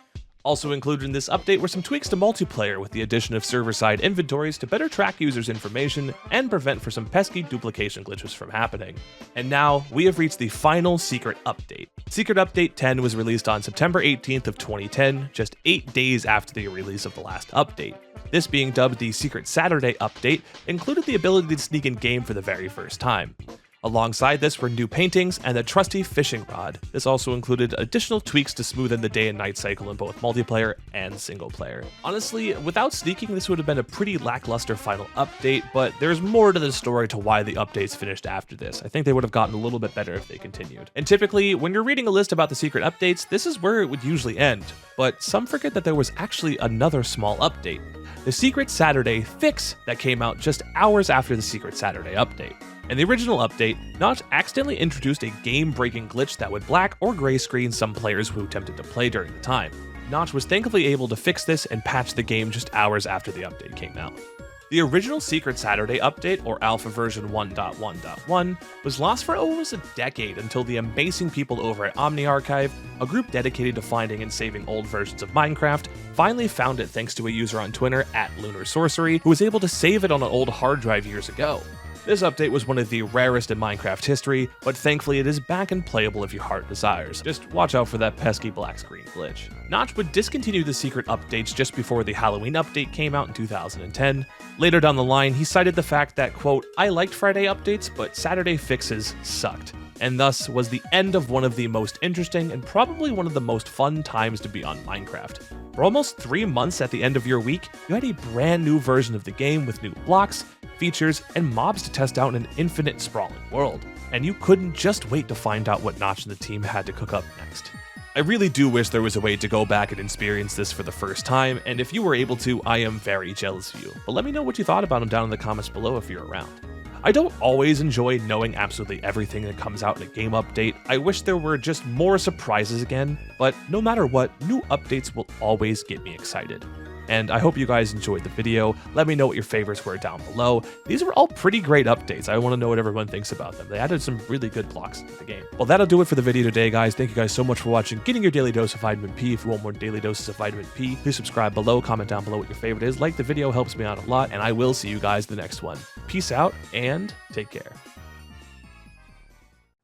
Also included in this update were some tweaks to multiplayer with the addition of server-side inventories to better track users' information and prevent for some pesky duplication glitches from happening. And now, we have reached the final secret update. Secret Update 10 was released on September 18th of 2010, just 8 days after the release of the last update. This being dubbed the Secret Saturday update, included the ability to sneak in-game for the very first time. Alongside this were new paintings and the trusty fishing rod. This also included additional tweaks to smoothen the day and night cycle in both multiplayer and single player. Honestly, without sneaking, this would have been a pretty lackluster final update, but there's more to the story to why the updates finished after this. I think they would have gotten a little bit better if they continued. And typically, when you're reading a list about the secret updates, this is where it would usually end, but some forget that there was actually another small update. The Secret Saturday fix that came out just hours after the Secret Saturday update. In the original update, Notch accidentally introduced a game-breaking glitch that would black or gray screen some players who attempted to play during the time. Notch was thankfully able to fix this and patch the game just hours after the update came out. The original Secret Saturday update, or Alpha version 1.1.1, was lost for almost a decade until the amazing people over at Omni Archive, a group dedicated to finding and saving old versions of Minecraft, finally found it thanks to a user on Twitter @LunarSorcery who was able to save it on an old hard drive years ago. This update was one of the rarest in Minecraft history, but thankfully it is back and playable if your heart desires. Just watch out for that pesky black screen glitch. Notch would discontinue the secret updates just before the Halloween update came out in 2010. Later down the line, he cited the fact that, quote, "I liked Friday updates, but Saturday fixes sucked," and thus was the end of one of the most interesting and probably one of the most fun times to be on Minecraft. For almost 3 months at the end of your week, you had a brand new version of the game with new blocks, features, and mobs to test out in an infinite sprawling world, and you couldn't just wait to find out what Notch and the team had to cook up next. I really do wish there was a way to go back and experience this for the first time, and if you were able to, I am very jealous of you, but let me know what you thought about them down in the comments below if you're around. I don't always enjoy knowing absolutely everything that comes out in a game update. I wish there were just more surprises again, but no matter what, new updates will always get me excited. And I hope you guys enjoyed the video. Let me know what your favorites were down below. These were all pretty great updates. I want to know what everyone thinks about them. They added some really good blocks to the game. Well, that'll do it for the video today, guys. Thank you guys so much for watching, getting your daily dose of vitamin P. If you want more daily doses of vitamin P, please subscribe below, comment down below what your favorite is. Like the video, helps me out a lot, and I will see you guys in the next one. Peace out, and take care.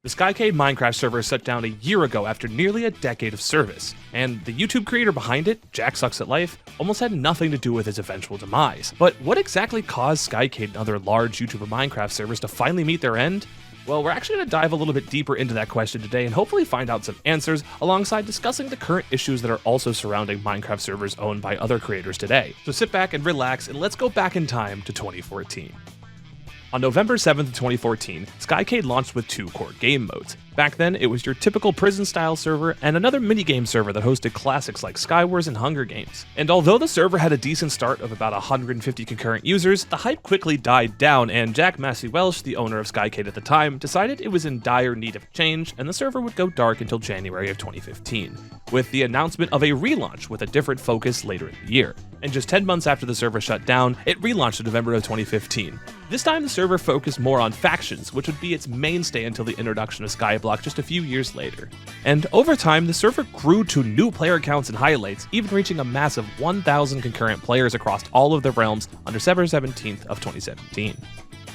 The Skycade Minecraft server shut down a year ago after nearly a decade of service, and the YouTube creator behind it, Jack Sucks at Life, almost had nothing to do with its eventual demise. But what exactly caused Skycade and other large YouTuber Minecraft servers to finally meet their end? Well, we're actually going to dive a little bit deeper into that question today and hopefully find out some answers alongside discussing the current issues that are also surrounding Minecraft servers owned by other creators today. So sit back and relax, and let's go back in time to 2014. On November 7th, 2014, Skycade launched with 2 core game modes, Back then, it was your typical prison-style server and another minigame server that hosted classics like Skywars and Hunger Games. And although the server had a decent start of about 150 concurrent users, the hype quickly died down, and Jack Massey Welsh, the owner of Skycade at the time, decided it was in dire need of change, and the server would go dark until January of 2015, with the announcement of a relaunch with a different focus later in the year. And just 10 months after the server shut down, it relaunched in November of 2015. This time the server focused more on factions, which would be its mainstay until the introduction of Skyblock just a few years later. And over time, the server grew to new player counts and highlights, even reaching a massive 1,000 concurrent players across all of the realms on December 17th of 2017.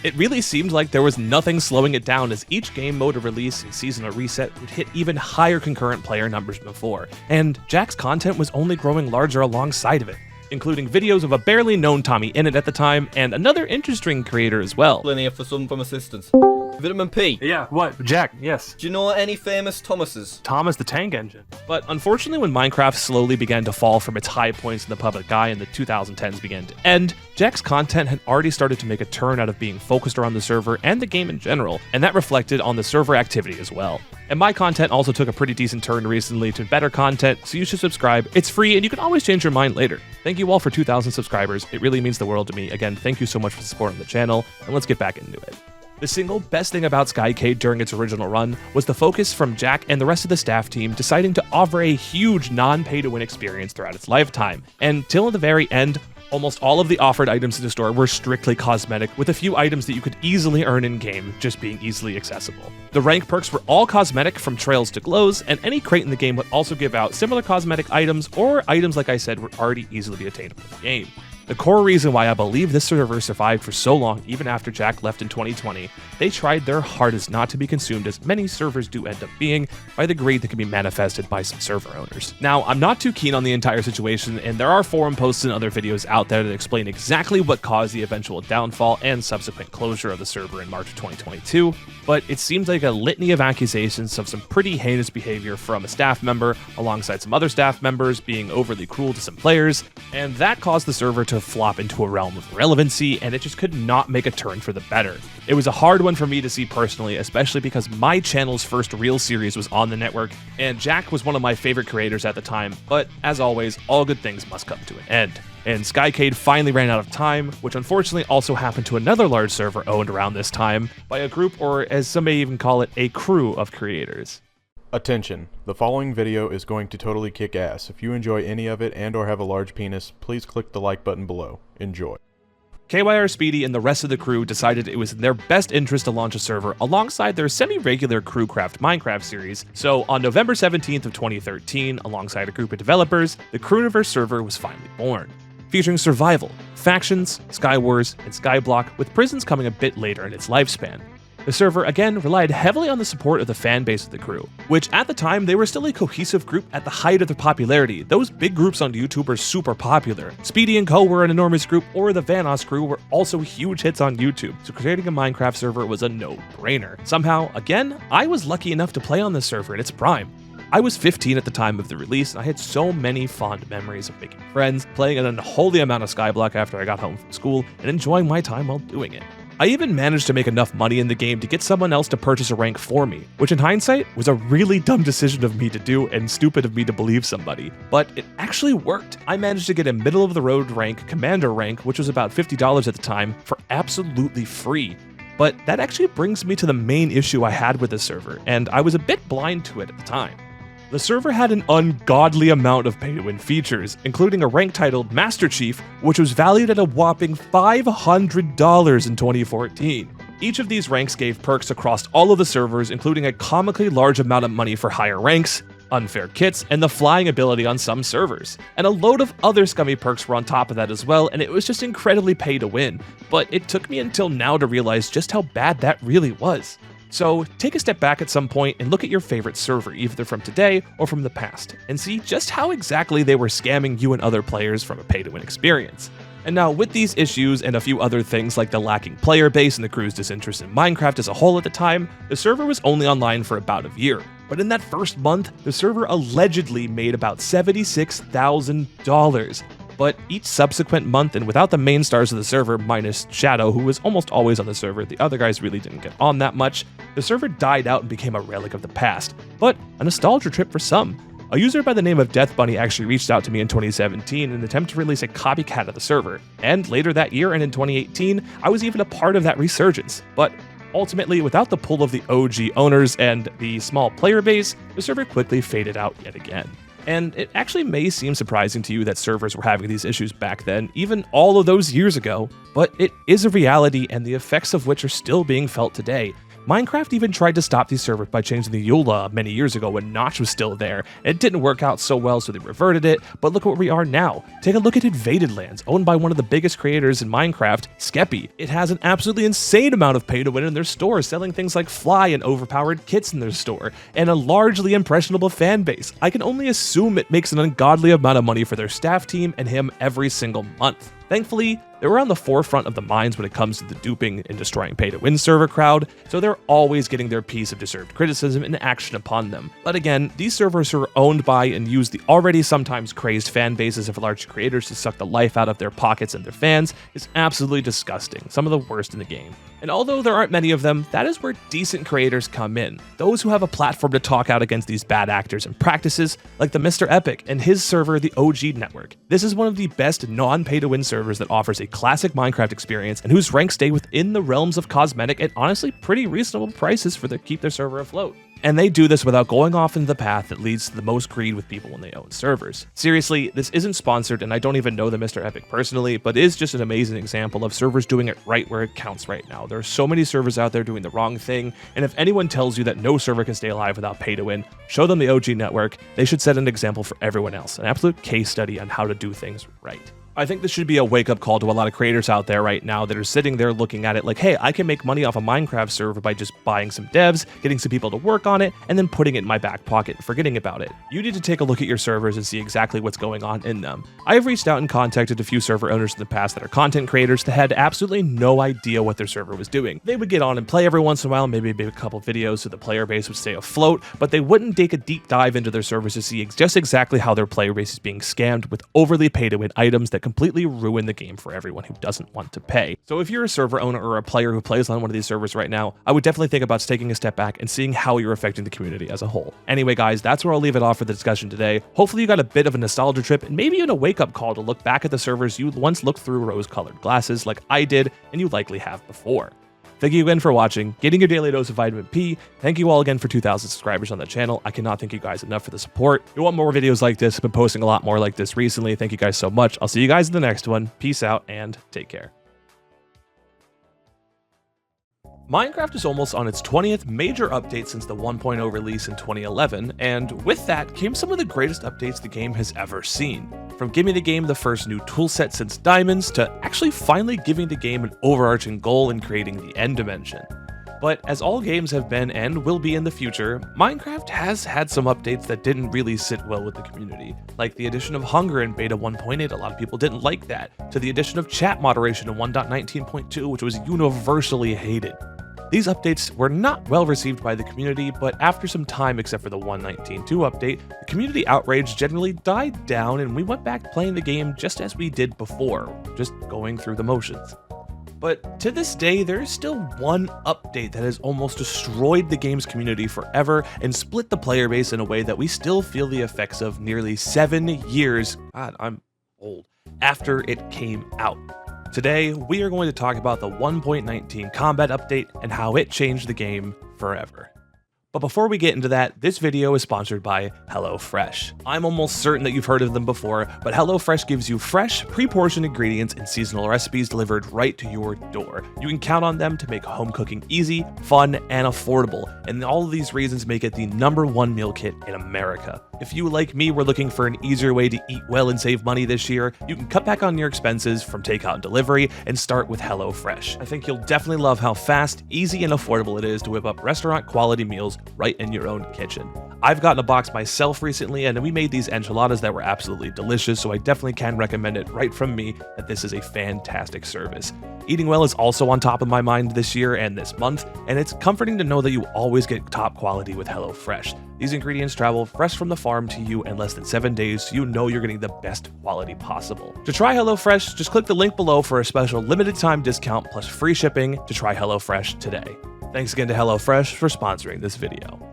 It really seemed like there was nothing slowing it down, as each game mode release and seasonal reset would hit even higher concurrent player numbers before, and Jack's content was only growing larger alongside of it, including videos of a barely known Tommy Innit at the time, and another interesting creator as well. Here for some from assistance. Vitamin P. Yeah, what? Jack, yes. Do you know any famous Thomases? Thomas the Tank Engine. But unfortunately, when Minecraft slowly began to fall from its high points in the public eye and the 2010s began to end, Jack's content had already started to make a turn out of being focused around the server and the game in general, and that reflected on the server activity as well. And my content also took a pretty decent turn recently to better content, so you should subscribe. It's free, and you can always change your mind later. Thank you all for 2,000 subscribers. It really means the world to me. Again, thank you so much for supporting the channel, and let's get back into it. The single best thing about Skycade during its original run was the focus from Jack and the rest of the staff team deciding to offer a huge non-pay-to-win experience throughout its lifetime. And till the very end, almost all of the offered items in the store were strictly cosmetic, with a few items that you could easily earn in-game just being easily accessible. The rank perks were all cosmetic from trails to glows, and any crate in the game would also give out similar cosmetic items, or items like I said were already easily attainable in the game. The core reason why I believe this server survived for so long, even after Jack left in 2020, they tried their hardest not to be consumed, as many servers do end up being, by the greed that can be manifested by some server owners. Now, I'm not too keen on the entire situation, and there are forum posts and other videos out there that explain exactly what caused the eventual downfall and subsequent closure of the server in March of 2022, but it seems like a litany of accusations of some pretty heinous behavior from a staff member, alongside some other staff members being overly cruel to some players, and that caused the server to flop into a realm of irrelevancy, and it just could not make a turn for the better. It was a hard one for me to see personally, especially because my channel's first real series was on the network, and Jack was one of my favorite creators at the time, but as always, all good things must come to an end. And Skycade finally ran out of time, which unfortunately also happened to another large server owned around this time by a group, or as some may even call it, a crew of creators. Attention, the following video is going to totally kick ass. If you enjoy any of it and or have a large penis, please click the like button below. Enjoy. KYR Speedy and the rest of the crew decided it was in their best interest to launch a server alongside their semi-regular Crewcraft Minecraft series, so on November 17th of 2013, alongside a group of developers, the Crewniverse server was finally born, featuring survival, factions, Skywars, and Skyblock, with prisons coming a bit later in its lifespan. The server, again, relied heavily on the support of the fan base of the crew, which at the time, they were still a cohesive group at the height of their popularity. Those big groups on YouTube were super popular. Speedy and Co. were an enormous group, or the Vanoss crew were also huge hits on YouTube, so creating a Minecraft server was a no-brainer. Somehow, again, I was lucky enough to play on this server in its prime. I was 15 at the time of the release, and I had so many fond memories of making friends, playing an unholy amount of Skyblock after I got home from school, and enjoying my time while doing it. I even managed to make enough money in the game to get someone else to purchase a rank for me, which in hindsight was a really dumb decision of me to do and stupid of me to believe somebody, but it actually worked. I managed to get a middle-of-the-road rank, Commander rank, which was about $50 at the time, for absolutely free. But that actually brings me to the main issue I had with this server, and I was a bit blind to it at the time. The server had an ungodly amount of pay-to-win features, including a rank titled Master Chief, which was valued at a whopping $500 in 2014. Each of these ranks gave perks across all of the servers, including a comically large amount of money for higher ranks, unfair kits, and the flying ability on some servers. And a load of other scummy perks were on top of that as well, and it was just incredibly pay to win. But it took me until now to realize just how bad that really was. So take a step back at some point and look at your favorite server, either from today or from the past, and see just how exactly they were scamming you and other players from a pay-to-win experience. And now, with these issues and a few other things like the lacking player base and the crew's disinterest in Minecraft as a whole at the time, the server was only online for about a year. But in that first month, the server allegedly made about $76,000. But each subsequent month, and without the main stars of the server, minus Shadow, who was almost always on the server, the other guys really didn't get on that much, the server died out and became a relic of the past, but a nostalgia trip for some. A user by the name of Death Bunny actually reached out to me in 2017 in an attempt to release a copycat of the server, and later that year and in 2018, I was even a part of that resurgence. But ultimately, without the pull of the OG owners and the small player base, the server quickly faded out yet again. And it actually may seem surprising to you that servers were having these issues back then, even all of those years ago, but it is a reality and the effects of which are still being felt today. Minecraft even tried to stop these servers by changing the Yule Law many years ago when Notch was still there. It didn't work out so well, so they reverted it, but look where we are now. Take a look at Invaded Lands, owned by one of the biggest creators in Minecraft, Skeppy. It has an absolutely insane amount of pay to win in their store, selling things like fly and overpowered kits in their store, and a largely impressionable fan base. I can only assume it makes an ungodly amount of money for their staff team and him every single month. Thankfully, they were on the forefront of the minds when it comes to the duping and destroying pay-to-win server crowd, so they're always getting their piece of deserved criticism and action upon them. But again, these servers are owned by and use the already sometimes crazed fan bases of large creators to suck the life out of their pockets and their fans is absolutely disgusting, some of the worst in the game. And although there aren't many of them, that is where decent creators come in. Those who have a platform to talk out against these bad actors and practices, like the Mr. Epic and his server, the OG Network. This is one of the best non-pay-to-win servers that offers a classic Minecraft experience and whose ranks stay within the realms of cosmetic at honestly pretty reasonable prices for to keep their server afloat. And they do this without going off into the path that leads to the most greed with people when they own servers. Seriously, this isn't sponsored and I don't even know the Mr. Epic personally, but is just an amazing example of servers doing it right where it counts right now. There are so many servers out there doing the wrong thing, and if anyone tells you that no server can stay alive without pay to win, show them the OG Network. They should set an example for everyone else, an absolute case study on how to do things right. I think this should be a wake-up call to a lot of creators out there right now that are sitting there looking at it like, hey, I can make money off a Minecraft server by just buying some devs, getting some people to work on it, and then putting it in my back pocket and forgetting about it. You need to take a look at your servers and see exactly what's going on in them. I have reached out and contacted a few server owners in the past that are content creators that had absolutely no idea what their server was doing. They would get on and play every once in a while, maybe make a couple videos so the player base would stay afloat, but they wouldn't take a deep dive into their servers to see just exactly how their player base is being scammed with overly pay-to-win items that completely ruin the game for everyone who doesn't want to pay. So if you're a server owner or a player who plays on one of these servers right now, I would definitely think about taking a step back and seeing how you're affecting the community as a whole. Anyway guys, that's where I'll leave it off for the discussion today. Hopefully you got a bit of a nostalgia trip and maybe even a wake-up call to look back at the servers you once looked through rose-colored glasses like I did and you likely have before. Thank you again for watching, getting your daily dose of vitamin P. Thank you all again for 2,000 subscribers on the channel. I cannot thank you guys enough for the support. If you want more videos like this, I've been posting a lot more like this recently. Thank you guys so much. I'll see you guys in the next one. Peace out and take care. Minecraft is almost on its 20th major update since the 1.0 release in 2011, and with that came some of the greatest updates the game has ever seen. From giving the game the first new toolset since Diamonds, to actually finally giving the game an overarching goal in creating the End Dimension. But as all games have been and will be in the future, Minecraft has had some updates that didn't really sit well with the community. Like the addition of Hunger in Beta 1.8, a lot of people didn't like that, to the addition of chat moderation in 1.19.2, which was universally hated. These updates were not well received by the community, but after some time, except for the 1.19.2 update, the community outrage generally died down and we went back playing the game just as we did before, just going through the motions. But to this day, there is still one update that has almost destroyed the game's community forever and split the player base in a way that we still feel the effects of nearly 7 years, God, I'm old, after it came out. Today, we are going to talk about the 1.19 combat update and how it changed the game forever. But before we get into that, this video is sponsored by HelloFresh. I'm almost certain that you've heard of them before, but HelloFresh gives you fresh, pre-portioned ingredients and seasonal recipes delivered right to your door. You can count on them to make home cooking easy, fun, and affordable, and all of these reasons make it the #1 meal kit in America. If you, like me, were looking for an easier way to eat well and save money this year, you can cut back on your expenses from takeout and delivery and start with HelloFresh. I think you'll definitely love how fast, easy, and affordable it is to whip up restaurant-quality meals right in your own kitchen. I've gotten a box myself recently, and we made these enchiladas that were absolutely delicious, so I definitely can recommend it right from me that this is a fantastic service. Eating well is also on top of my mind this year and this month, and it's comforting to know that you always get top quality with HelloFresh. These ingredients travel fresh from the farm to you in less than 7 days, so you know you're getting the best quality possible. To try HelloFresh, just click the link below for a special limited time discount plus free shipping to try HelloFresh today. Thanks again to HelloFresh for sponsoring this video.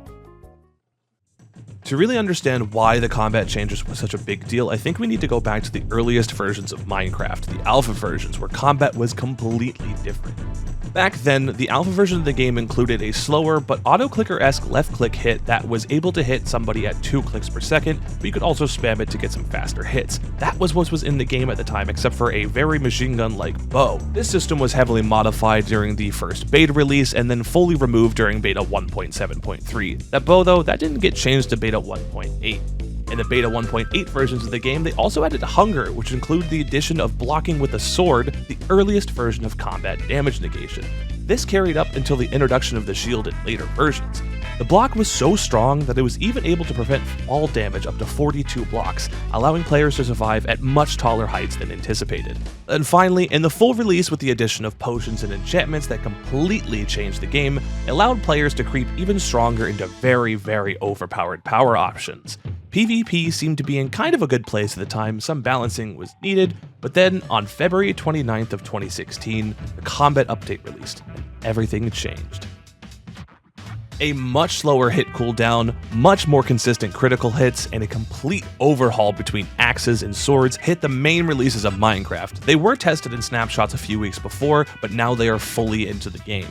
To really understand why the combat changes was such a big deal, I think we need to go back to the earliest versions of Minecraft, the alpha versions, where combat was completely different. Back then, the alpha version of the game included a slower but auto-clicker-esque left-click hit that was able to hit somebody at 2 clicks per second, but you could also spam it to get some faster hits. That was what was in the game at the time, except for a very machine gun-like bow. This system was heavily modified during the first beta release and then fully removed during beta 1.7.3. That bow, though, that didn't get changed to beta 1.8. In the beta 1.8 versions of the game, they also added Hunger, which included the addition of blocking with a sword, the earliest version of combat damage negation. This carried up until the introduction of the shield in later versions. The block was so strong that it was even able to prevent fall damage up to 42 blocks, allowing players to survive at much taller heights than anticipated. And finally, in the full release with the addition of potions and enchantments that completely changed the game, it allowed players to creep even stronger into very, very overpowered power options. PvP seemed to be in kind of a good place at the time, some balancing was needed, but then on February 29th of 2016, the combat update released, and everything changed. A much slower hit cooldown, much more consistent critical hits, and a complete overhaul between axes and swords hit the main releases of Minecraft. They were tested in snapshots a few weeks before, but now they are fully into the game.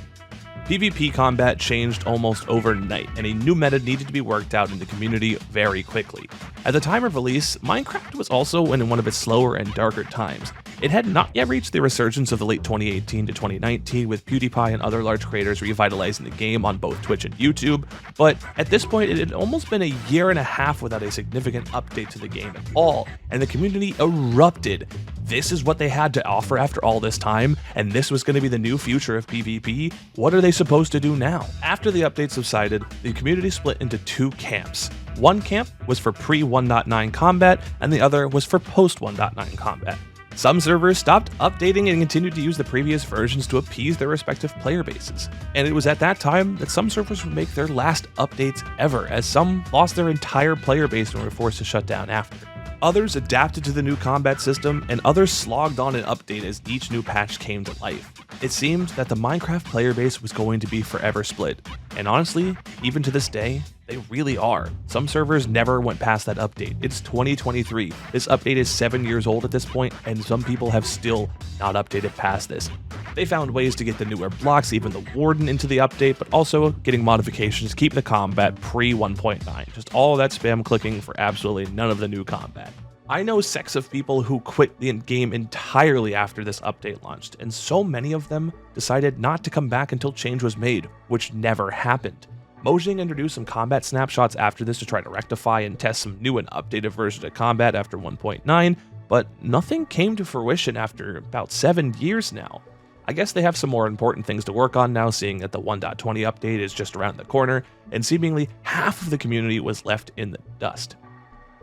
PvP combat changed almost overnight, and a new meta needed to be worked out in the community very quickly. At the time of release, Minecraft was also in one of its slower and darker times. It had not yet reached the resurgence of the late 2018 to 2019, with PewDiePie and other large creators revitalizing the game on both Twitch and YouTube, but at this point it had almost been a year and a half without a significant update to the game at all, and the community erupted. This is what they had to offer after all this time, and this was going to be the new future of PvP. What are they supposed to do now? After the update subsided, the community split into two camps. One camp was for pre-1.9 combat, and the other was for post-1.9 combat. Some servers stopped updating and continued to use the previous versions to appease their respective player bases. And it was at that time that some servers would make their last updates ever, as some lost their entire player base and were forced to shut down after. Others adapted to the new combat system, and others slogged on an update as each new patch came to life. It seemed that the Minecraft player base was going to be forever split, and honestly, even to this day, they really are. Some servers never went past that update. It's 2023. This update is 7 years old at this point, and some people have still not updated past this. They found ways to get the newer blocks, even the Warden, into the update, but also getting modifications to keep the combat pre-1.9. Just all that spam clicking for absolutely none of the new combat. I know sects of people who quit the game entirely after this update launched, and so many of them decided not to come back until change was made, which never happened. Mojang introduced some combat snapshots after this to try to rectify and test some new and updated versions of combat after 1.9, but nothing came to fruition after about 7 years now. I guess they have some more important things to work on now, seeing that the 1.20 update is just around the corner, and seemingly half of the community was left in the dust.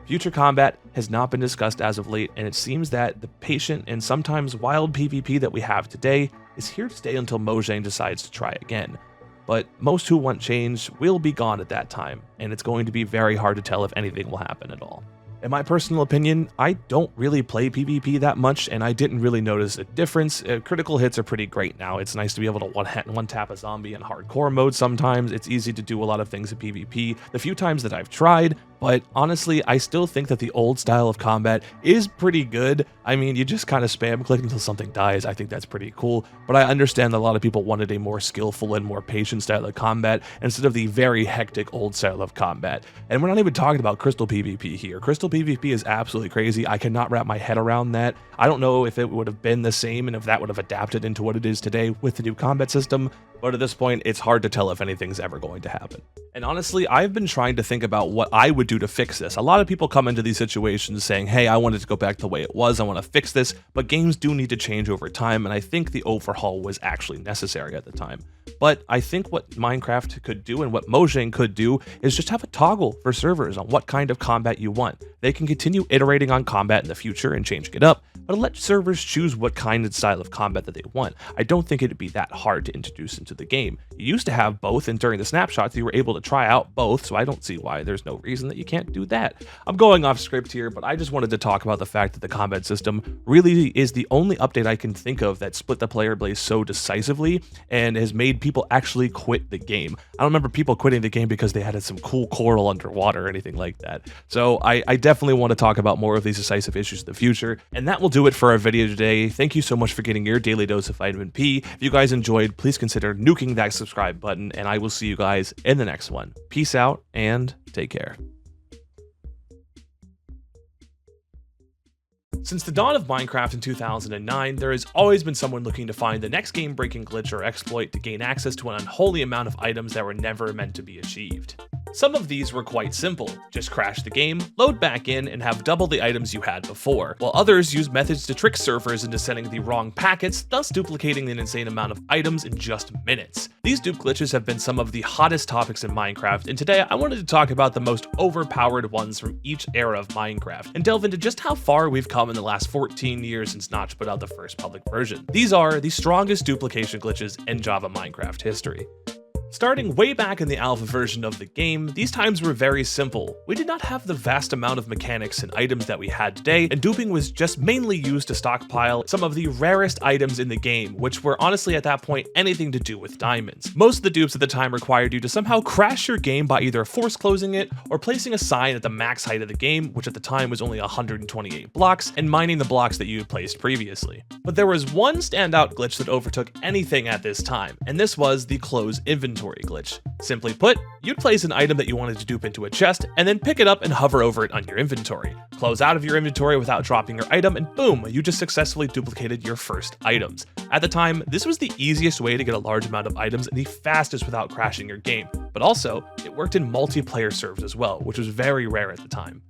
Future combat has not been discussed as of late, and it seems that the patient and sometimes wild PvP that we have today is here to stay until Mojang decides to try again. But most who want change will be gone at that time, and it's going to be very hard to tell if anything will happen at all. In my personal opinion, I don't really play PvP that much, and I didn't really notice a difference. Critical hits are pretty great now. It's nice to be able to one-tap a zombie in hardcore mode sometimes. It's easy to do a lot of things in PvP. The few times that I've tried, but honestly, I still think that the old style of combat is pretty good. I mean, you just kind of spam click until something dies. I think that's pretty cool, but I understand that a lot of people wanted a more skillful and more patient style of combat instead of the very hectic old style of combat. And we're not even talking about Crystal PvP here. Crystal PvP is absolutely crazy. I cannot wrap my head around that. I don't know if it would have been the same and if that would have adapted into what it is today with the new combat system, but at this point, it's hard to tell if anything's ever going to happen. And honestly, I've been trying to think about what I would do to fix this. A lot of people come into these situations saying, hey, I wanted to go back to the way it was, I want to fix this, but games do need to change over time, and I think the overhaul was actually necessary at the time. But I think what Minecraft could do and what Mojang could do is just have a toggle for servers on what kind of combat you want. They can continue iterating on combat in the future and changing it up, but let servers choose what kind and style of combat that they want. I don't think it'd be that hard to introduce into of the game. You used to have both, and during the snapshots you were able to try out both, so I don't see why there's no reason that you can't do that. I'm going off script here, but I just wanted to talk about the fact that the combat system really is the only update I can think of that split the player base so decisively and has made people actually quit the game. I don't remember people quitting the game because they had some cool coral underwater or anything like that. So I definitely want to talk about more of these decisive issues in the future, and that will do it for our video today. Thank you so much for getting your daily dose of vitamin P. If you guys enjoyed, please consider nuking that subscribe button, and I will see you guys in the next one. Peace out and take care. Since the dawn of Minecraft in 2009, there has always been someone looking to find the next game-breaking glitch or exploit to gain access to an unholy amount of items that were never meant to be achieved. Some of these were quite simple, just crash the game, load back in, and have double the items you had before, while others use methods to trick servers into sending the wrong packets, thus duplicating an insane amount of items in just minutes. These dupe glitches have been some of the hottest topics in Minecraft, and today I wanted to talk about the most overpowered ones from each era of Minecraft, and delve into just how far we've come in the last 14 years since Notch put out the first public version. These are the strongest duplication glitches in Java Minecraft history. Starting way back in the alpha version of the game, these times were very simple. We did not have the vast amount of mechanics and items that we had today, and duping was just mainly used to stockpile some of the rarest items in the game, which were honestly at that point anything to do with diamonds. Most of the dupes at the time required you to somehow crash your game by either force closing it or placing a sign at the max height of the game, which at the time was only 128 blocks, and mining the blocks that you had placed previously. But there was one standout glitch that overtook anything at this time, and this was the close inventory glitch. Simply put, you'd place an item that you wanted to dupe into a chest, and then pick it up and hover over it on your inventory. Close out of your inventory without dropping your item, and boom, you just successfully duplicated your first items. At the time, this was the easiest way to get a large amount of items and the fastest without crashing your game, but also, it worked in multiplayer servers as well, which was very rare at the time.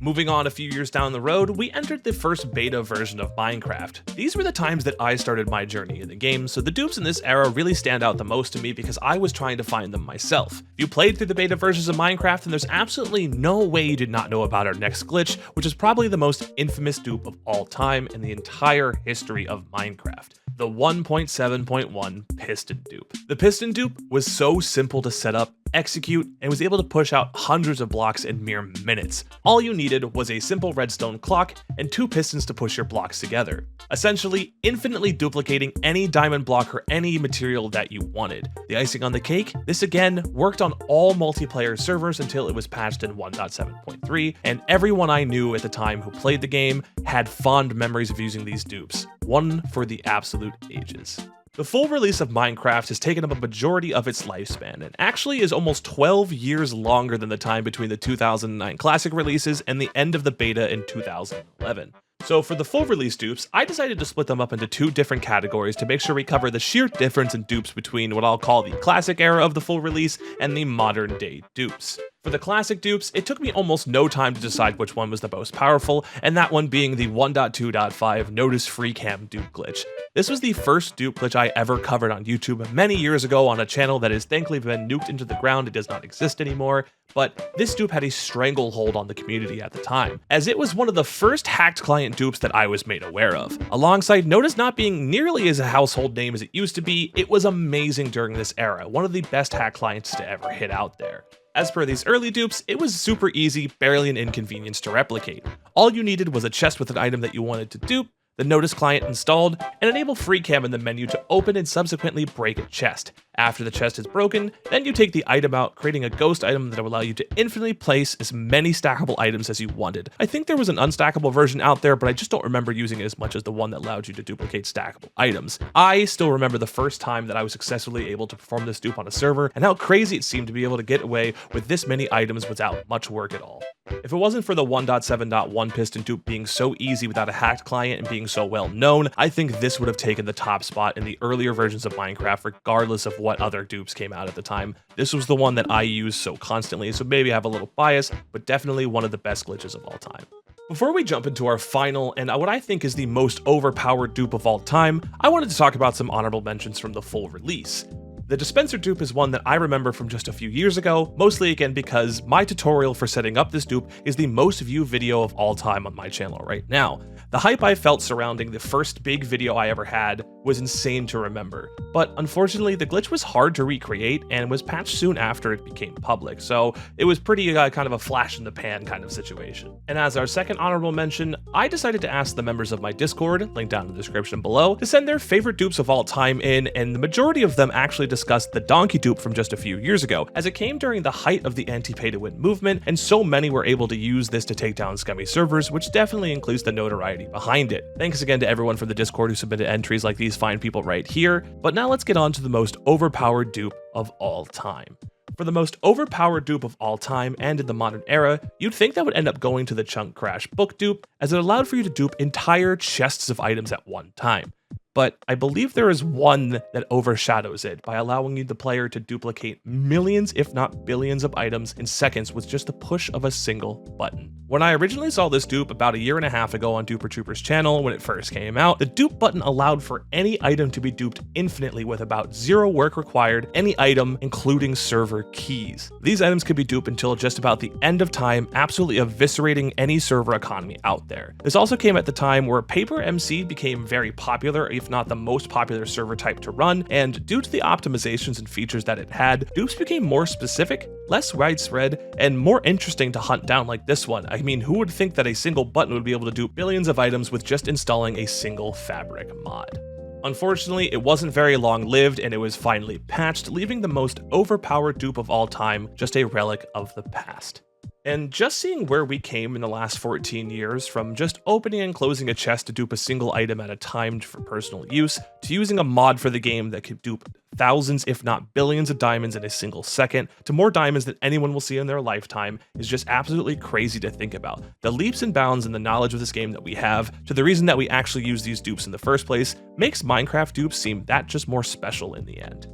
Moving on a few years down the road, we entered the first beta version of Minecraft. These were the times that I started my journey in the game, so the dupes in this era really stand out the most to me because I was trying to find them myself. If you played through the beta versions of Minecraft, then there's absolutely no way you did not know about our next glitch, which is probably the most infamous dupe of all time in the entire history of Minecraft. The 1.7.1 piston dupe. The piston dupe was so simple to set up, execute, and was able to push out hundreds of blocks in mere minutes. All you needed was a simple redstone clock and 2 pistons to push your blocks together, essentially infinitely duplicating any diamond block or any material that you wanted. The icing on the cake, this again worked on all multiplayer servers until it was patched in 1.7.3, and everyone I knew at the time who played the game had fond memories of using these dupes, one for the absolute ages. The full release of Minecraft has taken up a majority of its lifespan, and actually is almost 12 years longer than the time between the 2009 classic releases and the end of the beta in 2011. So for the full release dupes, I decided to split them up into 2 different categories to make sure we cover the sheer difference in dupes between what I'll call the classic era of the full release and the modern day dupes. For the classic dupes, it took me almost no time to decide which one was the most powerful, and that one being the 1.2.5 Notice Free Cam dupe glitch. This was the first dupe glitch I ever covered on YouTube many years ago on a channel that has thankfully been nuked into the ground. It does not exist anymore, but this dupe had a stranglehold on the community at the time, as it was one of the first hacked client dupes that I was made aware of. Alongside Notice not being nearly as a household name as it used to be, it was amazing during this era, one of the best hack clients to ever hit out there. As per these early dupes, it was super easy, barely an inconvenience to replicate. All you needed was a chest with an item that you wanted to dupe, the Notice client installed, and enable FreeCam in the menu to open and subsequently break a chest. After the chest is broken, then you take the item out, creating a ghost item that will allow you to infinitely place as many stackable items as you wanted. I think there was an unstackable version out there, but I just don't remember using it as much as the one that allowed you to duplicate stackable items. I still remember the first time that I was successfully able to perform this dupe on a server, and how crazy it seemed to be able to get away with this many items without much work at all. If it wasn't for the 1.7.1 piston dupe being so easy without a hacked client and being so well known, I think this would have taken the top spot in the earlier versions of Minecraft regardless of what other dupes came out at the time. This was the one that I used so constantly, so maybe I have a little bias, but definitely one of the best glitches of all time. Before we jump into our final and what I think is the most overpowered dupe of all time, I wanted to talk about some honorable mentions from the full release. The dispenser dupe is one that I remember from just a few years ago, mostly again because my tutorial for setting up this dupe is the most viewed video of all time on my channel right now. The hype I felt surrounding the first big video I ever had was insane to remember, but unfortunately the glitch was hard to recreate and was patched soon after it became public, so it was pretty kind of a flash in the pan kind of situation. And as our second honorable mention, I decided to ask the members of my Discord, linked down in the description below, to send their favorite dupes of all time in, and the majority of them actually discussed the donkey dupe from just a few years ago, as it came during the height of the anti-pay-to-win movement, and so many were able to use this to take down scummy servers, which definitely includes the notoriety behind it. Thanks again to everyone from the Discord who submitted entries like these fine people right here, but now let's get on to the most overpowered dupe of all time. For the most overpowered dupe of all time and in the modern era, you'd think that would end up going to the Chunk Crash book dupe, as it allowed for you to dupe entire chests of items at one time. But I believe there is one that overshadows it by allowing you, the player, to duplicate millions, if not billions, of items in seconds with just the push of a single button. When I originally saw this dupe about a year and a half ago on Duper Troopers channel when it first came out, the dupe button allowed for any item to be duped infinitely with about zero work required, any item including server keys. These items could be duped until just about the end of time, absolutely eviscerating any server economy out there. This also came at the time where Paper MC became very popular, if not the most popular server type to run, and due to the optimizations and features that it had, dupes became more specific, less widespread, and more interesting to hunt down like this one. I mean, who would think that a single button would be able to dupe billions of items with just installing a single fabric mod? Unfortunately, it wasn't very long-lived and it was finally patched, leaving the most overpowered dupe of all time just a relic of the past. And just seeing where we came in the last 14 years, from just opening and closing a chest to dupe a single item at a time for personal use, to using a mod for the game that could dupe thousands if not billions of diamonds in a single second, to more diamonds than anyone will see in their lifetime, is just absolutely crazy to think about. The leaps and bounds in the knowledge of this game that we have, to the reason that we actually use these dupes in the first place, makes Minecraft dupes seem that just more special in the end.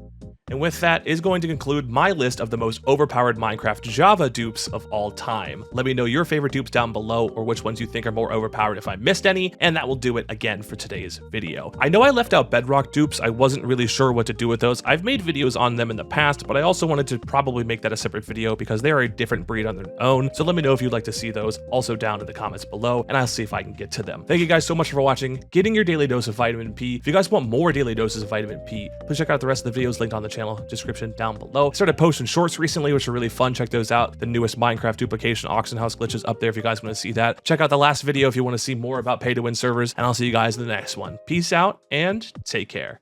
And with that is going to conclude my list of the most overpowered Minecraft Java dupes of all time. Let me know your favorite dupes down below, or which ones you think are more overpowered if I missed any, and that will do it again for today's video. I know I left out Bedrock dupes. I wasn't really sure what to do with those. I've made videos on them in the past, but I also wanted to probably make that a separate video because they are a different breed on their own. So let me know if you'd like to see those also down in the comments below, and I'll see if I can get to them. Thank you guys so much for watching, getting your daily dose of vitamin P. If you guys want more daily doses of vitamin P, please check out the rest of the videos linked on the channel description down below. I started posting shorts recently, which are really fun. Check those out. The newest Minecraft duplication auction house glitches up there if you guys want to see that. Check out the last video if you want to see more about pay to win servers, and I'll see you guys in the next one. Peace out and take care.